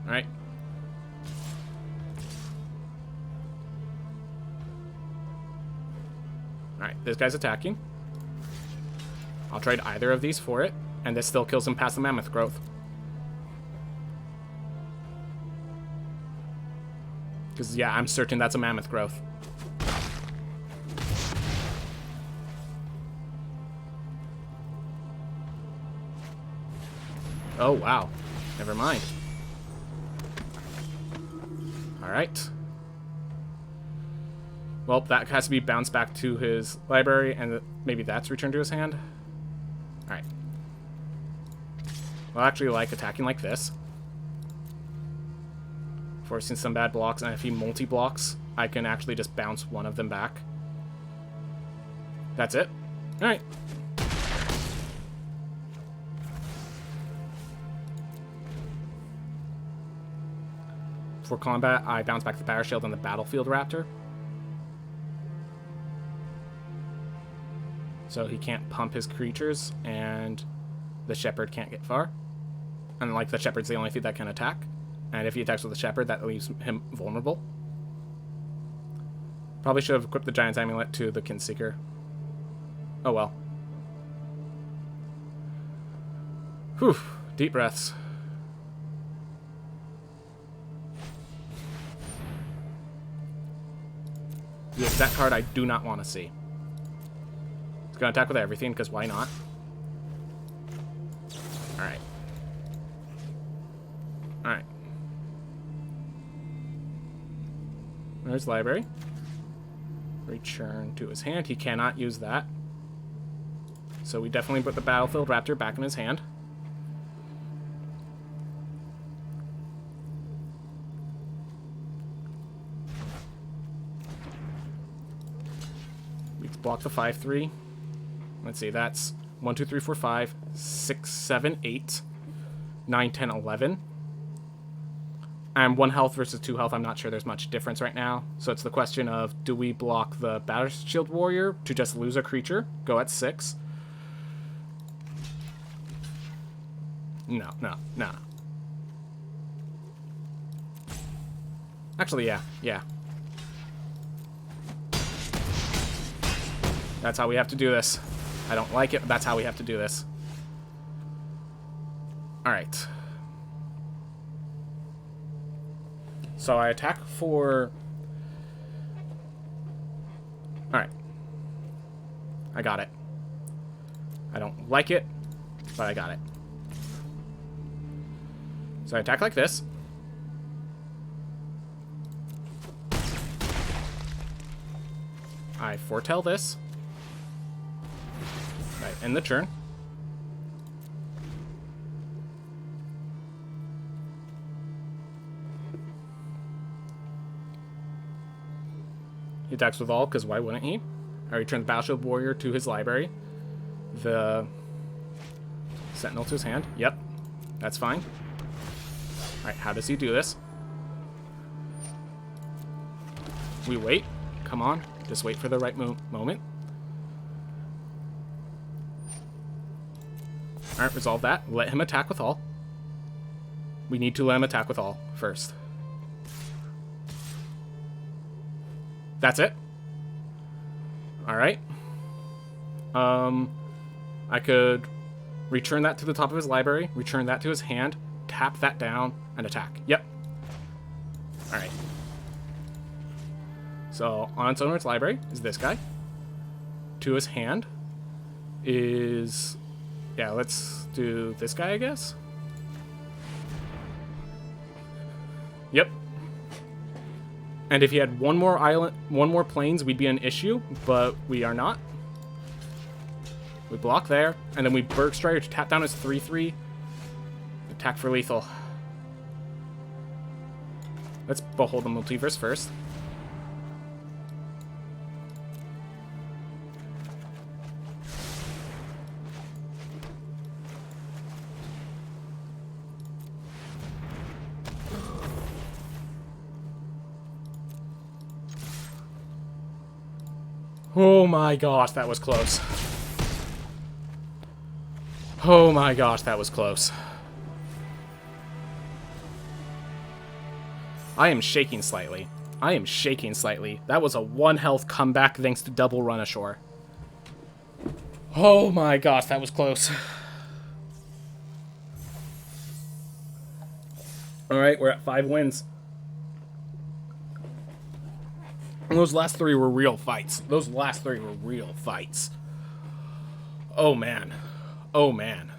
Alright. Alright, this guy's attacking. I'll trade either of these for it, and this still kills him past the Mammoth Growth. Because, yeah, I'm certain that's a Mammoth Growth. Oh, wow. Never mind. Alright. Well, that has to be bounced back to his library, and maybe that's returned to his hand. Alright. Well, I actually like attacking like this. Forcing some bad blocks, and if he multi-blocks, I can actually just bounce one of them back. That's it. Alright. For combat, I bounce back the Power Shield and the Battlefield Raptor. So he can't pump his creatures, and the Shepherd can't get far. And like the Shepherd's the only thing that can attack. And if he attacks with the Shepherd, that leaves him vulnerable. Probably should have equipped the Giant's Amulet to the Kinseeker. Oh well. Whew. Deep breaths. The exact card I do not want to see. It's going to attack with everything, because why not? Alright. Alright. There's library. Return to his hand. He cannot use that. So we definitely put the Battlefield Raptor back in his hand. We block the 5/3. Let's see, that's 1, 2, 3, 4, 5, 6, 7, 8, 9, 10, 11. And 1 health versus 2 health, I'm not sure there's much difference right now. So it's the question of, do we block the Battle Shield Warrior to just lose a creature, go at 6? No. Actually, yeah. That's how we have to do this. I don't like it, but that's how we have to do this. Alright. So I attack for... Alright. I got it. I don't like it, but I got it. So I attack like this. I foretell this. Right, end the turn. He attacks with all, because why wouldn't he? I return the Battleshield Warrior to his library. The Sentinel to his hand. Yep, that's fine. Alright, how does he do this? We wait. Come on, just wait for the right moment. Alright, resolve that. Let him attack with all. We need to let him attack with all first. That's it. Alright. I could return that to the top of his library, return that to his hand, tap that down, and attack. Yep. Alright. So, on its owner's library is this guy. To his hand is... Yeah, let's do this guy, I guess. Yep. And if he had one more planes, we'd be an issue, but we are not. We block there, and then we Berg Strider to tap down his 3/3. Attack for lethal. Let's behold the multiverse first. Oh my gosh, that was close. Oh my gosh, that was close. I am shaking slightly. I am shaking slightly. That was a 1 health comeback thanks to double run ashore. Oh my gosh, that was close. Alright, we're at 5 wins. And those last 3 were real fights. Those last 3 were real fights. Oh man. Oh man.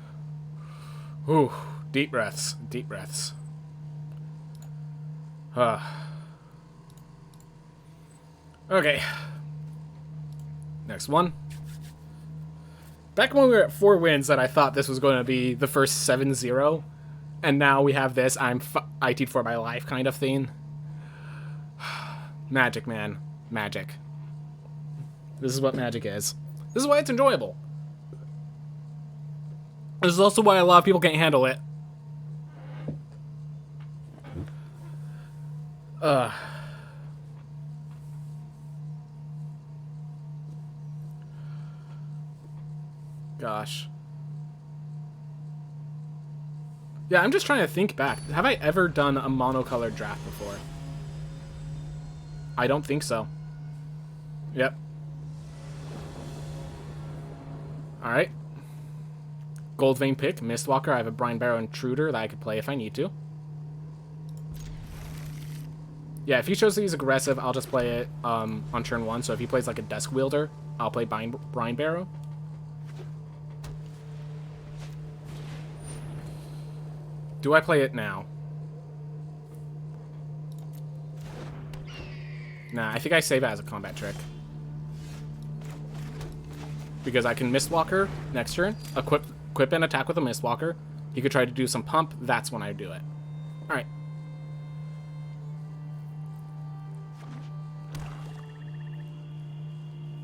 Ooh, deep breaths. Deep breaths. Okay. Next one. Back when we were at 4 wins that I thought this was going to be the first 7-0. And now we have this I'm IT'd for my life kind of thing. Magic, man. Magic. This is what magic is. This is why it's enjoyable. This is also why a lot of people can't handle it. Gosh. Yeah, I'm just trying to think back. Have I ever done a monocolored draft before? I don't think so. Yep. Alright. Gold Vein pick, Mistwalker. I have a Brine Barrow Intruder that I could play if I need to. Yeah, if he shows that he's aggressive, I'll just play it on turn 1. So if he plays like a Dusk Wielder, I'll play Brine Barrow. Do I play it now? Nah, I think I save it as a combat trick. Because I can Mistwalker next turn, equip and attack with a Mistwalker. He could try to do some pump. That's when I do it. Alright.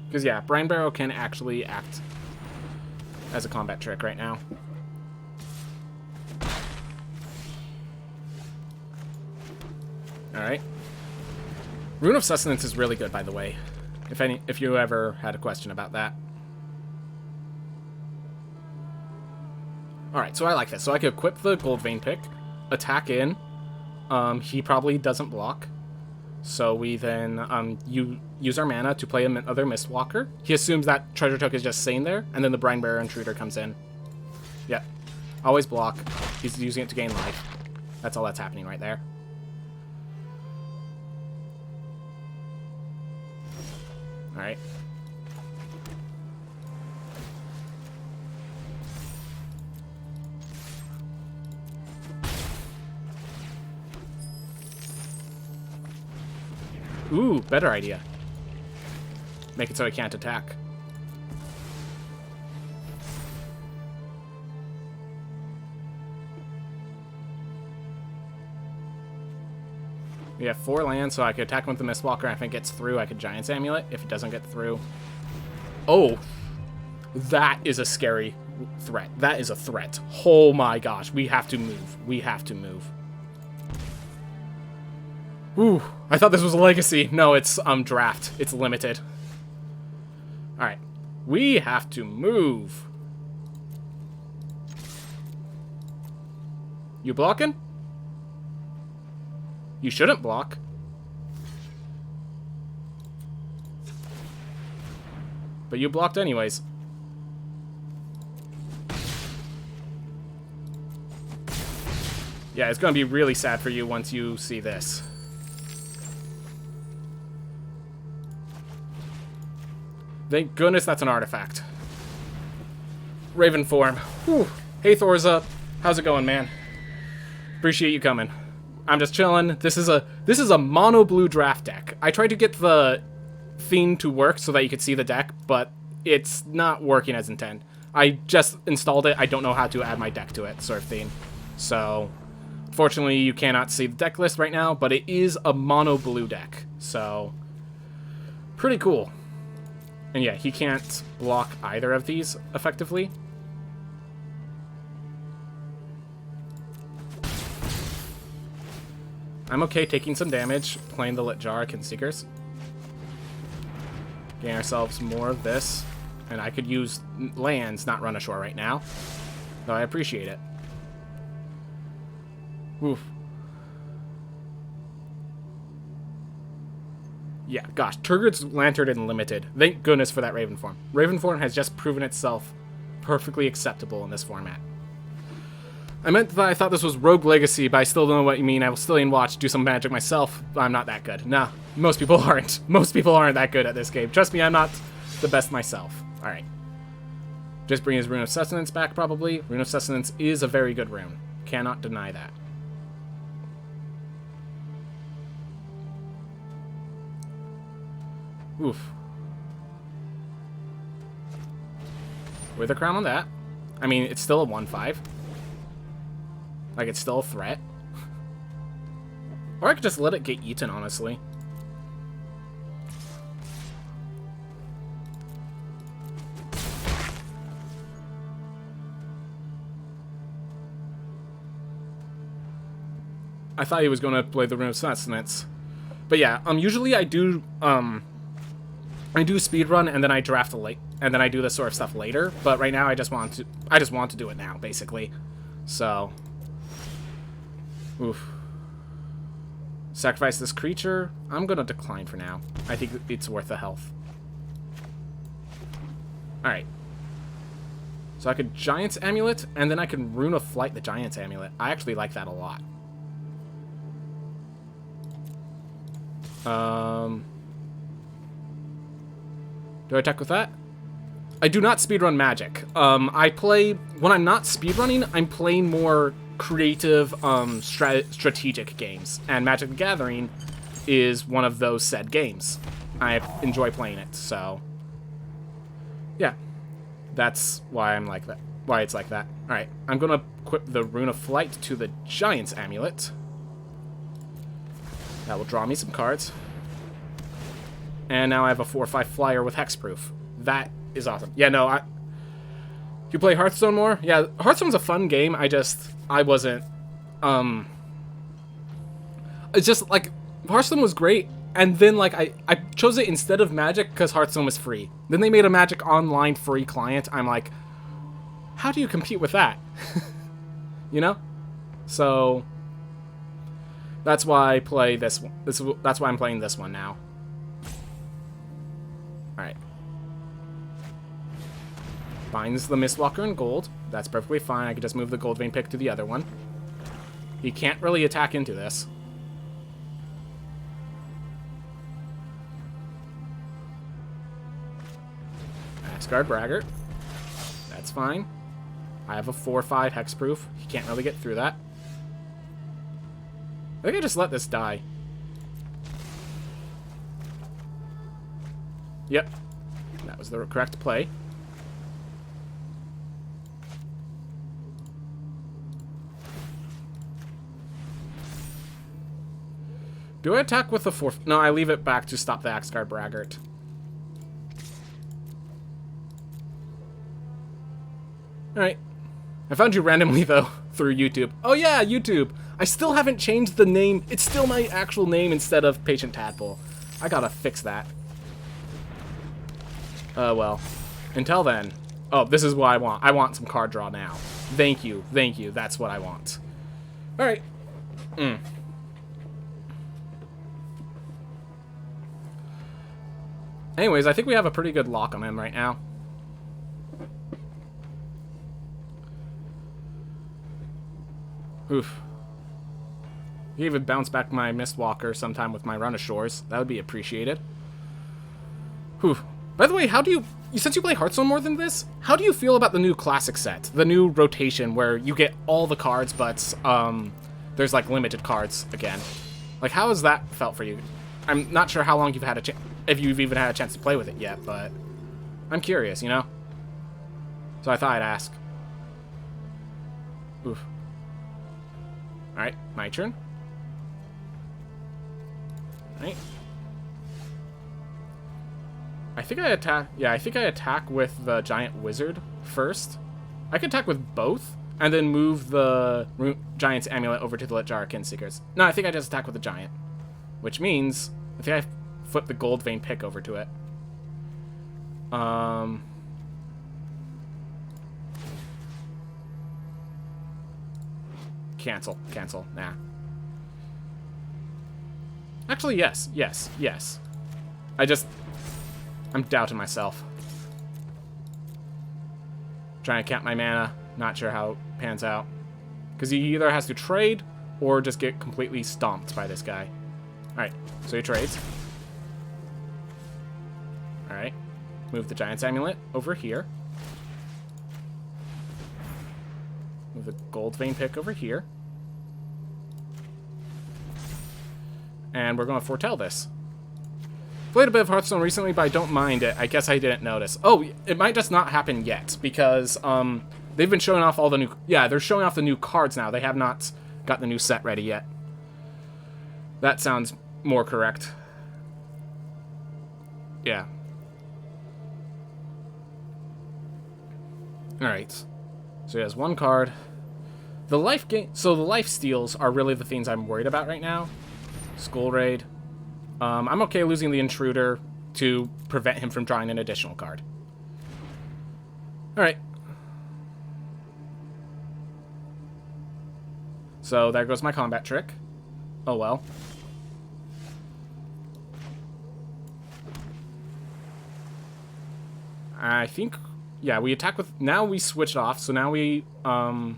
Because, yeah, Brine Barrow can actually act as a combat trick right now. Alright. Rune of Sustenance is really good, by the way. If you ever had a question about that. Alright, so I like this. So I could equip the Gold Vein pick, attack in. He probably doesn't block. So we then use our mana to play another Mistwalker. He assumes that Treasure Took is just sitting there, and then the Brine Barrow Intruder comes in. Yep. Always block. He's using it to gain life. That's all that's happening right there. Alright. Ooh, better idea. Make it so he can't attack. We have 4 lands, so I could attack him with the Mistwalker. If it gets through, I could Giant's Amulet. If it doesn't get through... Oh! That is a scary threat. That is a threat. Oh my gosh. We have to move. We have to move. Ooh, I thought this was a legacy. No, it's draft. It's limited. Alright. We have to move. You blocking? You shouldn't block. But you blocked anyways. Yeah, it's gonna be really sad for you once you see this. Thank goodness that's an artifact. Raven form. Whew. Hey Thorza, how's it going, man? Appreciate you coming. I'm just chilling. This is a mono blue draft deck. I tried to get the theme to work so that you could see the deck, but it's not working as intended. I just installed it. I don't know how to add my deck to it, sort of thing. So, fortunately, you cannot see the deck list right now, but it is a mono blue deck. So, pretty cool. And yeah, he can't block either of these effectively. I'm okay taking some damage, playing the Litjar Seekers. Getting ourselves more of this. And I could use lands, not run ashore right now. No, I appreciate it. Oof. Yeah, gosh. Turgid's Lantern in Limited. Thank goodness for that Raven form. Raven form has just proven itself perfectly acceptable in this format. I meant that I thought this was Rogue Legacy, but I still don't know what you mean. I will still watch, do some magic myself, but I'm not that good. Nah, most people aren't. Most people aren't that good at this game. Trust me, I'm not the best myself. Alright. Just bring his Rune of Sustenance back, probably. Rune of Sustenance is a very good rune. Cannot deny that. Oof. Wither Crown on that. I mean, it's still a 1/5. Like, it's still a threat. Or I could just let it get eaten, honestly. I thought he was going to play the Rune of Sustenance. But yeah, usually I do speedrun and then I draft late, and then I do this sort of stuff later. But right now I just want to do it now, basically. So, oof. Sacrifice this creature. I'm gonna decline for now. I think it's worth the health. All right. So I could Giant's Amulet, and then I can Rune of Flight the Giant's Amulet. I actually like that a lot. Do I attack with that? I do not speedrun Magic. I play, when I'm not speedrunning, I'm playing more creative, strategic games. And Magic the Gathering is one of those said games. I enjoy playing it, so yeah. That's why I'm like that. Why it's like that. Alright, I'm gonna equip the Rune of Flight to the Giant's Amulet. That will draw me some cards. And now I have a 4/5 flyer with hexproof. That is awesome. Yeah, no, you play Hearthstone more? Yeah, Hearthstone's a fun game. I wasn't, it's just, like, Hearthstone was great, and then, like, I chose it instead of Magic because Hearthstone was free. Then they made a Magic Online free client. I'm like, how do you compete with that? You know? So that's why I play this one. That's why I'm playing this one now. Alright. Binds the Mistwalker in gold. That's perfectly fine. I can just move the Gold Vein pick to the other one. He can't really attack into this. Axguard Braggart. That's fine. I have a 4/5 hexproof. He can't really get through that. I think I just let this die. Yep. That was the correct play. Do I attack with the 4? No, I leave it back to stop the Axguard Braggart. Alright. I found you randomly, though, through YouTube. Oh yeah, YouTube! I still haven't changed the name. It's still my actual name instead of Patient Tadpole. I gotta fix that. Well. Until then. Oh, this is what I want. I want some card draw now. Thank you. Thank you. That's what I want. Alright. Anyways, I think we have a pretty good lock on him right now. Oof. You even bounce back my Mistwalker sometime with my Run of Shores. That would be appreciated. Whew. By the way, how do you... Since you play Hearthstone more than this, how do you feel about the new Classic set? The new rotation where you get all the cards, but there's, like, limited cards again. Like, how has that felt for you? I'm not sure how long you've had a chance... If you've even had a chance to play with it yet, but... I'm curious, you know? So I thought I'd ask. Oof. Alright, my turn. Alright. I think I attack... Yeah, I think I attack with the Giant Wizard first. I can attack with both, and then move the Giant's Amulet over to the Jar Kin Seekers. No, I think I just attack with the Giant. Which means... I think I flip the Gold Vein pick over to it. cancel. Cancel. Nah. Actually, yes. Yes. Yes. I'm doubting myself. Trying to count my mana. Not sure how it pans out. Because he either has to trade or just get completely stomped by this guy. Alright, so he trades. Alright. Move the Giant's Amulet over here. Move the Gold Vein Pick over here. And we're going to foretell this. Played a bit of Hearthstone recently, but I don't mind it. I guess I didn't notice. Oh, it might just not happen yet, because they've been showing off all the new... Yeah, they're showing off the new cards now. They have not got the new set ready yet. That sounds more correct. Yeah. Alright. So he has one card. The life gain... So the life steals are really the things I'm worried about right now. Skull Raid. I'm okay losing the Intruder to prevent him from drawing an additional card. Alright. So there goes my combat trick. Oh well. I think... Yeah, we attack with... Now we switch off, so now we... Well, I'm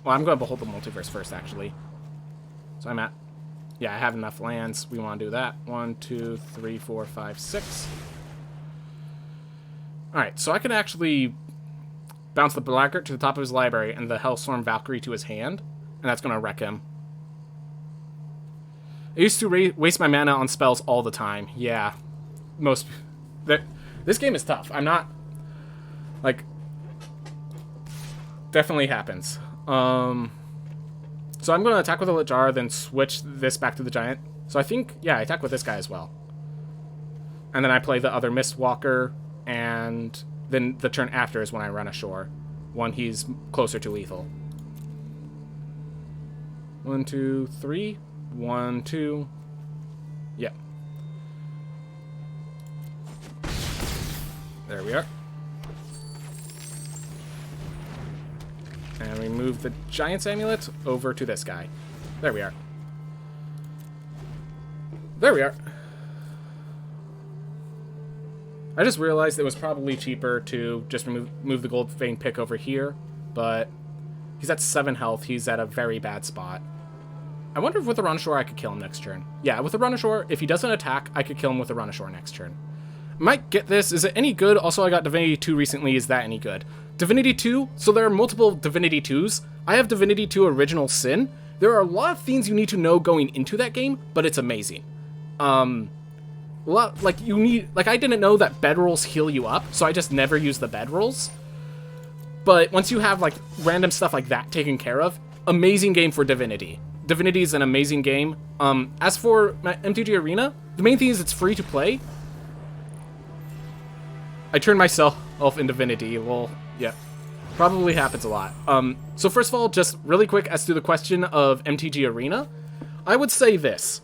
going to behold the multiverse first, actually. So I'm at... Yeah, I have enough lands. We want to do that. 1, 2, 3, 4, 5, 6. Alright, so I can actually bounce the Blackguard to the top of his library and the Hellstorm Valkyrie to his hand, and that's going to wreck him. I used to waste my mana on spells all the time. Yeah. This game is tough. I'm not... Like... Definitely happens. So I'm going to attack with a Lijar, then switch this back to the Giant. So I think, yeah, I attack with this guy as well. And then I play the other Mistwalker, and then the turn after is when I run ashore, when he's closer to lethal. 1, 2, 3. 1, 2. Yep. There we are. And we move the Giant's Amulet over to this guy. There we are. There we are. I just realized it was probably cheaper to just move the Gold Vein Pick over here, but he's at 7 health. He's at a very bad spot. I wonder if with a Run Ashore I could kill him next turn. Yeah, with a Run Ashore, if he doesn't attack, I could kill him with a Run Ashore next turn. Might get this. Is it any good? Also, I got Divinity 2 recently. Is that any good? Divinity 2, so there are multiple Divinity 2s. I have Divinity 2 Original Sin. There are a lot of things you need to know going into that game, but it's amazing. I didn't know that bedrolls heal you up, so I just never use the bedrolls. But once you have, like, random stuff like that taken care of, amazing game for Divinity. Divinity is an amazing game. As for MTG Arena, the main thing is it's free to play. I turned myself off in Divinity. Well, yeah. Probably happens a lot. So first of all, just really quick as to the question of MTG Arena, I would say this.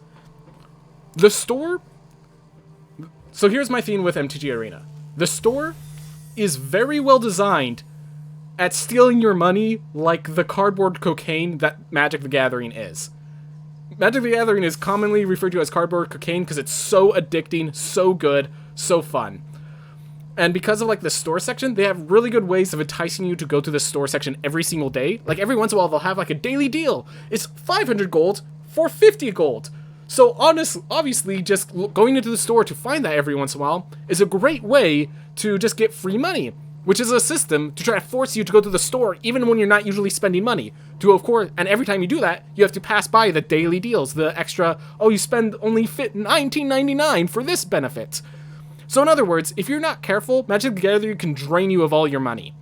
The store... So here's my theme with MTG Arena. The store is very well designed at stealing your money like the cardboard cocaine that Magic the Gathering is. Magic the Gathering is commonly referred to as cardboard cocaine because it's so addicting, so good, so fun. And because of, like, the store section, they have really good ways of enticing you to go to the store section every single day. Like, every once in a while, they'll have, like, a daily deal. It's 500 gold for 50 gold. So, obviously, just going into the store to find that every once in a while is a great way to just get free money, which is a system to try to force you to go to the store even when you're not usually spending money. Of course, and every time you do that, you have to pass by the daily deals, the extra, oh, you spend only $19.99 for this benefit. So in other words, if you're not careful, Magic the Gathering can drain you of all your money.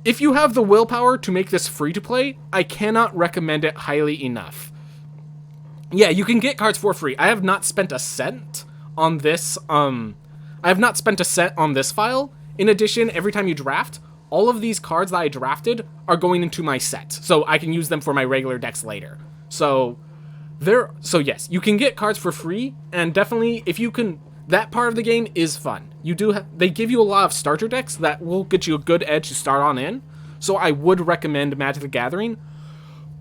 If you have the willpower to make this free to play, I cannot recommend it highly enough. Yeah, you can get cards for free. I have not spent a cent on this, I have not spent a cent on this file. In addition, every time you draft, all of these cards that I drafted are going into my set, so I can use them for my regular decks later. So yes, you can get cards for free, and definitely, if you can... That part of the game is fun. They give you a lot of starter decks that will get you a good edge to start on in. So I would recommend Magic the Gathering.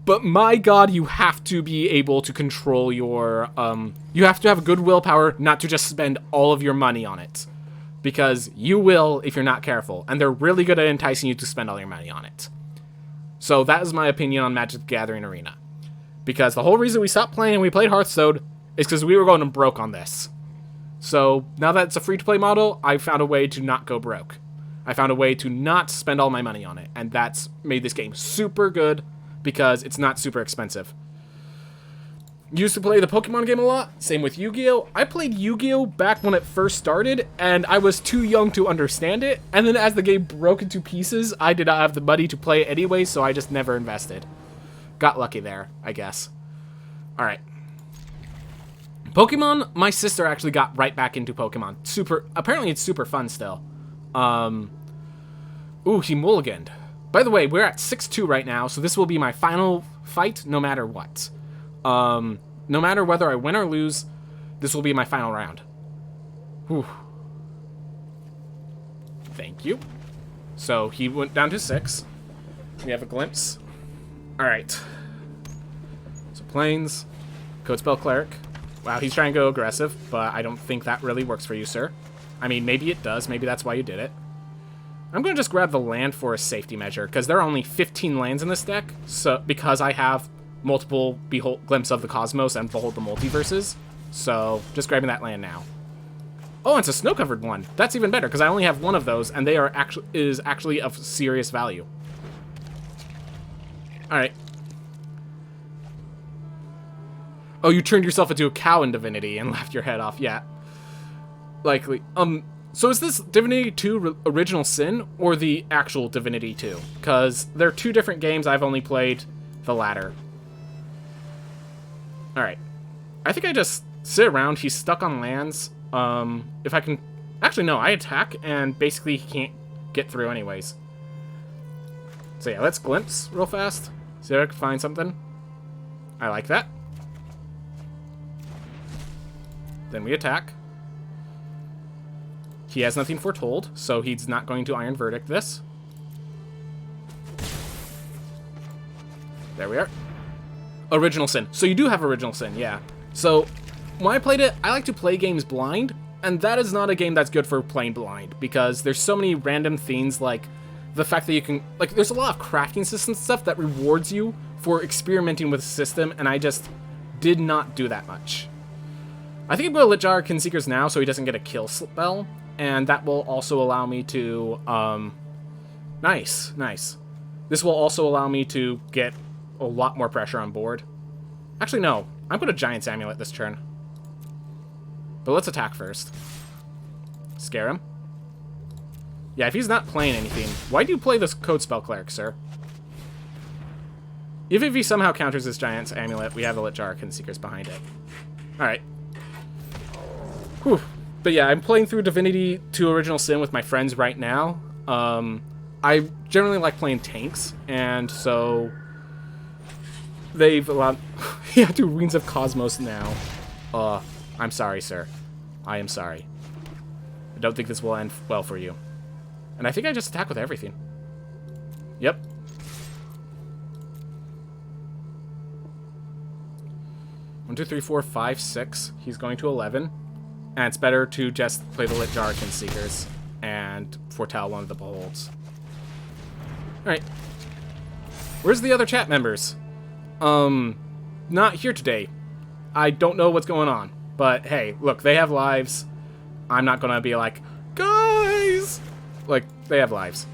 But my god, you have to be able to control your, you have to have good willpower not to just spend all of your money on it. Because you will if you're not careful, and they're really good at enticing you to spend all your money on it. So that is my opinion on Magic the Gathering Arena. Because the whole reason we stopped playing and we played Hearthstone is because we were going broke on this. So now that it's a free-to-play model, I found a way to not go broke. I found a way to not spend all my money on it, and that's made this game super good because it's not super expensive. Used to play the Pokemon game a lot, same with Yu-Gi-Oh! I played Yu-Gi-Oh! Back when it first started, and I was too young to understand it, and then as the game broke into pieces, I did not have the money to play it anyway, so I just never invested. Got lucky there, I guess. Alright. Pokemon, my sister actually got right back into Pokemon. Apparently it's super fun still. Ooh, he mulliganed. By the way, we're at 6-2 right now, so this will be my final fight no matter what. No matter whether I win or lose, this will be my final round. Whew. Thank you. So he went down to 6. We have a glimpse. Alright. So Plains. Codespell Cleric. Wow, he's trying to go aggressive, but I don't think that really works for you, sir. I mean, maybe it does. Maybe that's why you did it. I'm going to just grab the land for a safety measure, because there are only 15 lands in this deck, so because I have multiple Glimpse of the Cosmos and Behold the Multiverses. So, just grabbing that land now. Oh, it's a snow-covered one. That's even better, because I only have one of those, and they are actually of serious value. Alright. Oh, you turned yourself into a cow in Divinity and left your head off. Yeah. Likely. So is this Divinity 2 Original Sin, or the actual Divinity 2? Because they're two different games, I've only played the latter. Alright. I think I just sit around. He's stuck on lands. If I can... Actually, no. I attack, and basically he can't get through anyways. So yeah, let's glimpse real fast. See if I can find something. I like that. Then we attack. He has nothing foretold, so he's not going to Iron Verdict this. There we are. Original Sin. So you do have Original Sin, yeah. So, when I played it, I like to play games blind, and that is not a game that's good for playing blind, because there's so many random things, like the fact that you can... Like, there's a lot of crafting system stuff that rewards you for experimenting with the system, and I just did not do that much. I think I'm going to Litjar Kinseekers now so he doesn't get a kill spell, and that will also allow me to... Nice, nice. This will also allow me to get a lot more pressure on board. Actually, no. I'm going to Giant's Amulet this turn. But let's attack first. Scare him. Yeah, if he's not playing anything, why do you play this Codespell Cleric, sir? Even if he somehow counters this Giant's Amulet, we have the Litjar Kinseekers behind it. Alright. Whew. But yeah, I'm playing through Divinity 2 Original Sin with my friends right now. I generally like playing tanks, and so they've allowed... Yeah, do Ruins of Cosmos now. I'm sorry, sir. I am sorry. I don't think this will end well for you. And I think I just attack with everything. Yep. One, two, three, four, five, 6. He's going to 11. And it's better to just play the Litjar Kinseekers and foretell one of the Beholds. Alright. Where's the other chat members? Not here today. I don't know what's going on. But hey, look, they have lives. I'm not gonna be like, guys! Like, they have lives.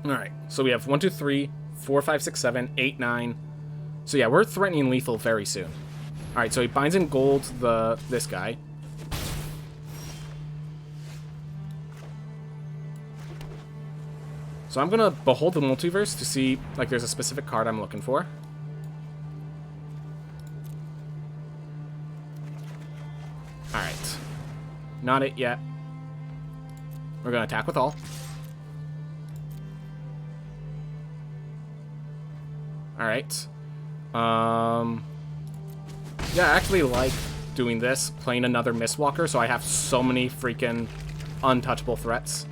Alright, so we have 1, 2, 3, 4, 5, 6, 7, 8, 9. So yeah, we're threatening lethal very soon. Alright, so he binds in gold this guy. So I'm gonna Behold the Multiverse to see, like, there's a specific card I'm looking for. Alright. Not it yet. We're gonna attack with all. Alright. Yeah, I actually like doing this, playing another Mistwalker, so I have so many freaking untouchable threats.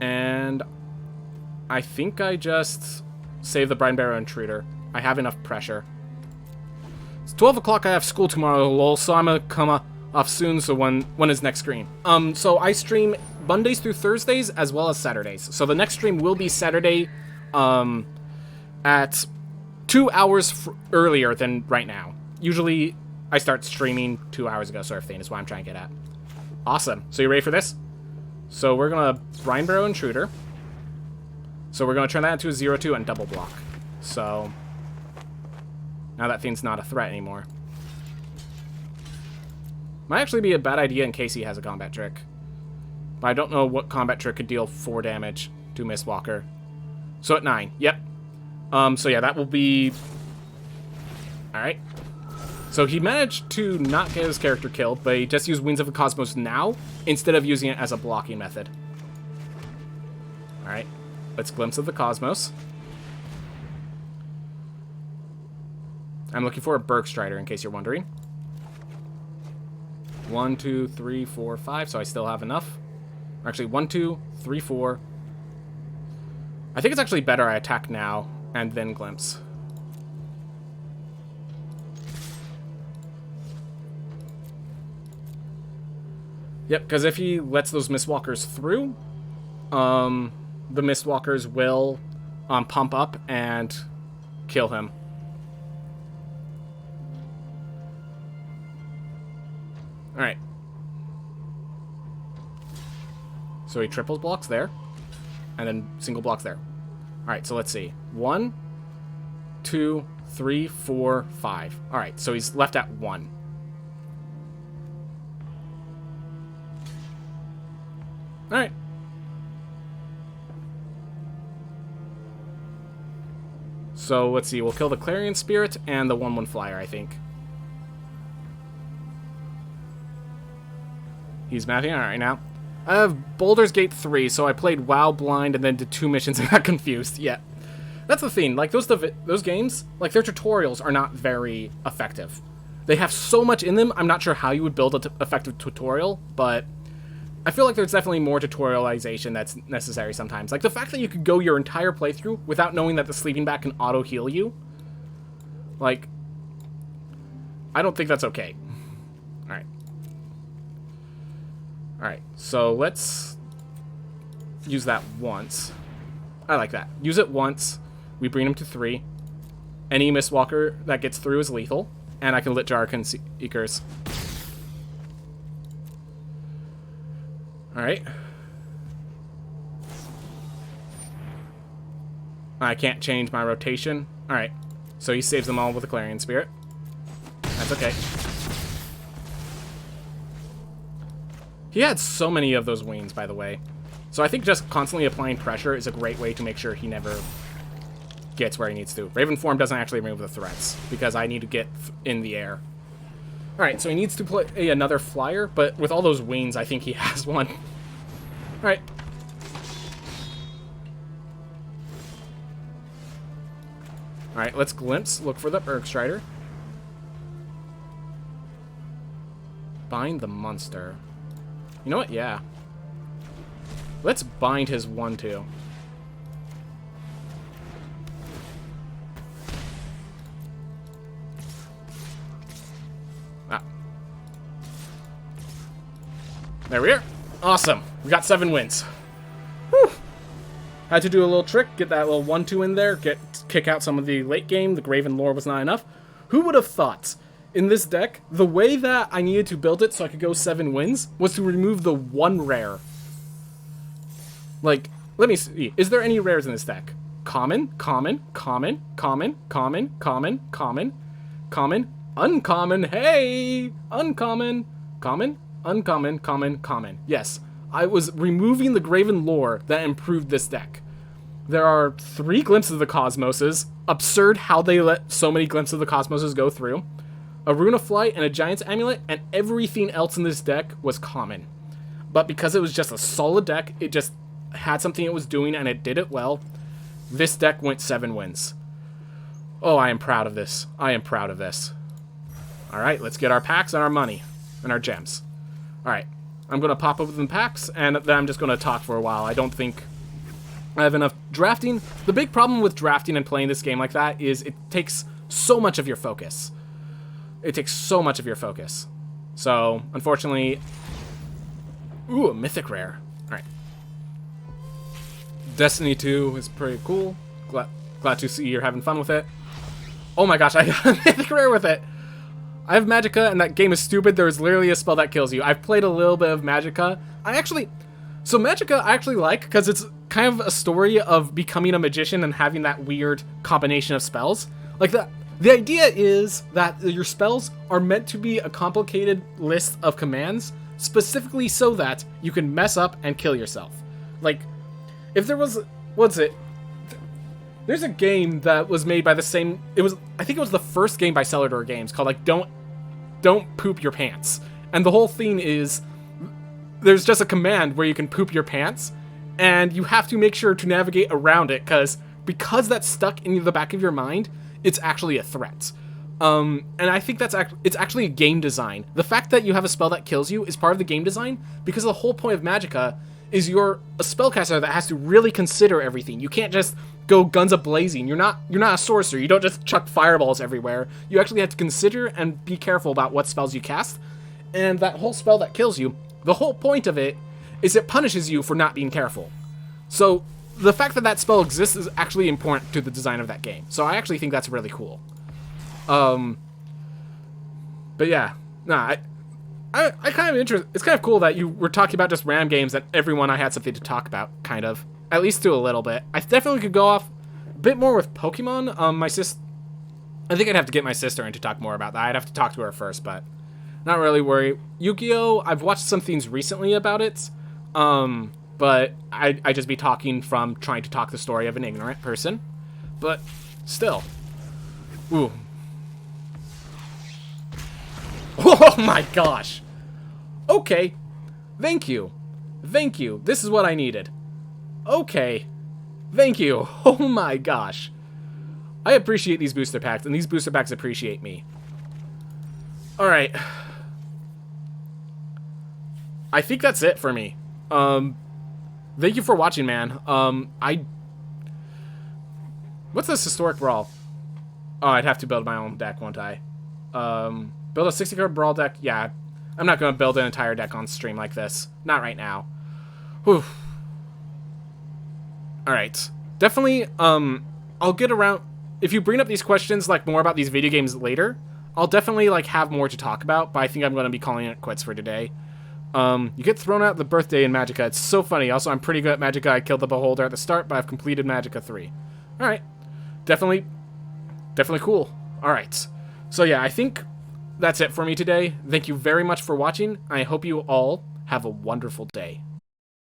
And I think I just save the Brine Barrow Intruder. I have enough pressure. It's 12 o'clock, I have school tomorrow, lol, so I'm gonna come off soon, so when is next stream? So I stream Mondays through Thursdays, as well as Saturdays. So the next stream will be Saturday, at 2 hours earlier than right now. Usually, I start streaming 2 hours ago, sort of thing, is what I'm trying to get at. Awesome. So you ready for this? So we're gonna Brine Barrow Intruder. So we're gonna turn that into a 0-2 and double block. So now that thing's not a threat anymore. Might actually be a bad idea in case he has a combat trick. But I don't know what combat trick could deal 4 damage to Mistwalker. So at 9. Yep. So yeah, that will be... Alright. So he managed to not get his character killed, but he just used Winds of the Cosmos now, instead of using it as a blocking method. Alright. Let's Glimpse of the Cosmos. I'm looking for a Bergstrider, in case you're wondering. 1, 2, 3, 4, 5, so I still have enough. Actually, 1, 2, 3, 4. I think it's actually better I attack now, and then Glimpse. Yep, because if he lets those Mistwalkers through, the Mistwalkers will pump up and kill him. Alright. So he triples blocks there, and then single blocks there. Alright, so let's see. 1, 2, 3, 4, 5. Alright, so he's left at 1. Alright. So let's see, we'll kill the Clarion Spirit and the 1/1 flyer, I think. He's mapping alright now. I have Baldur's Gate 3, so I played WoW blind and then did 2 missions and got confused. Yeah. That's the thing, like, those games, like, their tutorials are not very effective. They have so much in them, I'm not sure how you would build an effective tutorial, but I feel like there's definitely more tutorialization that's necessary sometimes. Like, the fact that you could go your entire playthrough without knowing that the sleeping bag can auto-heal you, like, I don't think that's okay. Alright. Alright, so let's use that once. I like that. Use it once. We bring him to 3. Any Mistwalker that gets through is lethal. And I can Lit Jarkan Seekers. Alright. I can't change my rotation. Alright. So he saves them all with a Clarion Spirit. That's okay. He had so many of those wings, by the way. So I think just constantly applying pressure is a great way to make sure he never gets where he needs to. Raven Form doesn't actually remove the threats, because I need to get in the air. Alright, so he needs to play another flyer, but with all those wings, I think he has one. Alright. Alright, let's Glimpse. Look for the Bergstrider. Bind the monster. You know what? Yeah. Let's bind his 1/2. Ah. There we are. Awesome. We got 7 wins. Whew. Had to do a little trick, get that little 1/2 in there, kick out some of the late game. The Graven lore was not enough. Who would have thought? In this deck, the way that I needed to build it so I could go 7 wins was to remove the 1 rare. Like, let me see. Is there any rares in this deck? Common, common, common, common, common, common, common, common, uncommon, hey! Uncommon, common, uncommon, common, common. Yes, I was removing the Graven lore that improved this deck. There are 3 Glimpses of the Cosmoses. Absurd how they let so many Glimpses of the Cosmoses go through. A Rune of Flight and a Giant's Amulet, and everything else in this deck was common. But because it was just a solid deck, it just had something it was doing, and it did it well, this deck went 7 wins. Oh, I am proud of this. I am proud of this. Alright, let's get our packs and our money. And our gems. Alright. I'm going to pop open the packs, and then I'm just going to talk for a while. I don't think I have enough drafting. The big problem with drafting and playing this game like that is it takes so much of your focus. It takes so much of your focus. So, unfortunately... Ooh, a mythic rare. Alright. Destiny 2 is pretty cool. Glad to see you're having fun with it. Oh my gosh, I got a mythic rare with it! I have Magicka, and that game is stupid. There is literally a spell that kills you. I've played a little bit of Magicka. So Magicka I actually like, because it's kind of a story of becoming a magician and having that weird combination of spells. Like, the idea is that your spells are meant to be a complicated list of commands, specifically so that you can mess up and kill yourself. Like, if there was... What's it? There's a game that was made by the same... I think it was the first game by Celador Games called, like, Don't Poop Your Pants. And the whole thing is... There's just a command where you can poop your pants, and you have to make sure to navigate around it, because that's stuck in the back of your mind, it's actually a threat. And I think it's actually a game design. The fact that you have a spell that kills you is part of the game design, because the whole point of Magicka is you're a spellcaster that has to really consider everything. You can't just go guns a-blazing. You're not a sorcerer. You don't just chuck fireballs everywhere. You actually have to consider and be careful about what spells you cast. And that whole spell that kills you, the whole point of it is it punishes you for not being careful. So the fact that that spell exists is actually important to the design of that game. So I actually think that's really cool. But yeah, nah, I kind of it's kind of cool that you were talking about just random games that everyone I had something to talk about, kind of. At least to a little bit. I definitely could go off a bit more with Pokemon. I think I'd have to get my sister in to talk more about that. I'd have to talk to her first, but not really worried. Yu-Gi-Oh! I've watched some things recently about it, but I'd just be talking from trying to talk the story of an ignorant person. But still. Ooh. Oh my gosh. Okay. Thank you. Thank you. This is what I needed. Okay. Thank you. Oh my gosh. I appreciate these booster packs, and these booster packs appreciate me. Alright. I think that's it for me. Thank you for watching, man. What's this historic brawl? Oh, I'd have to build my own deck, won't I? Build a 60-card brawl deck? Yeah. I'm not going to build an entire deck on stream like this. Not right now. Whew. Alright. Definitely, I'll get around... If you bring up these questions, like, more about these video games later, I'll definitely, like, have more to talk about, but I think I'm going to be calling it quits for today. You get thrown out the birthday in Magicka. It's so funny. Also, I'm pretty good at Magicka. I killed the Beholder at the start, but I've completed Magicka 3. Alright. Definitely cool. Alright. So, yeah, I think that's it for me today. Thank you very much for watching. I hope you all have a wonderful day.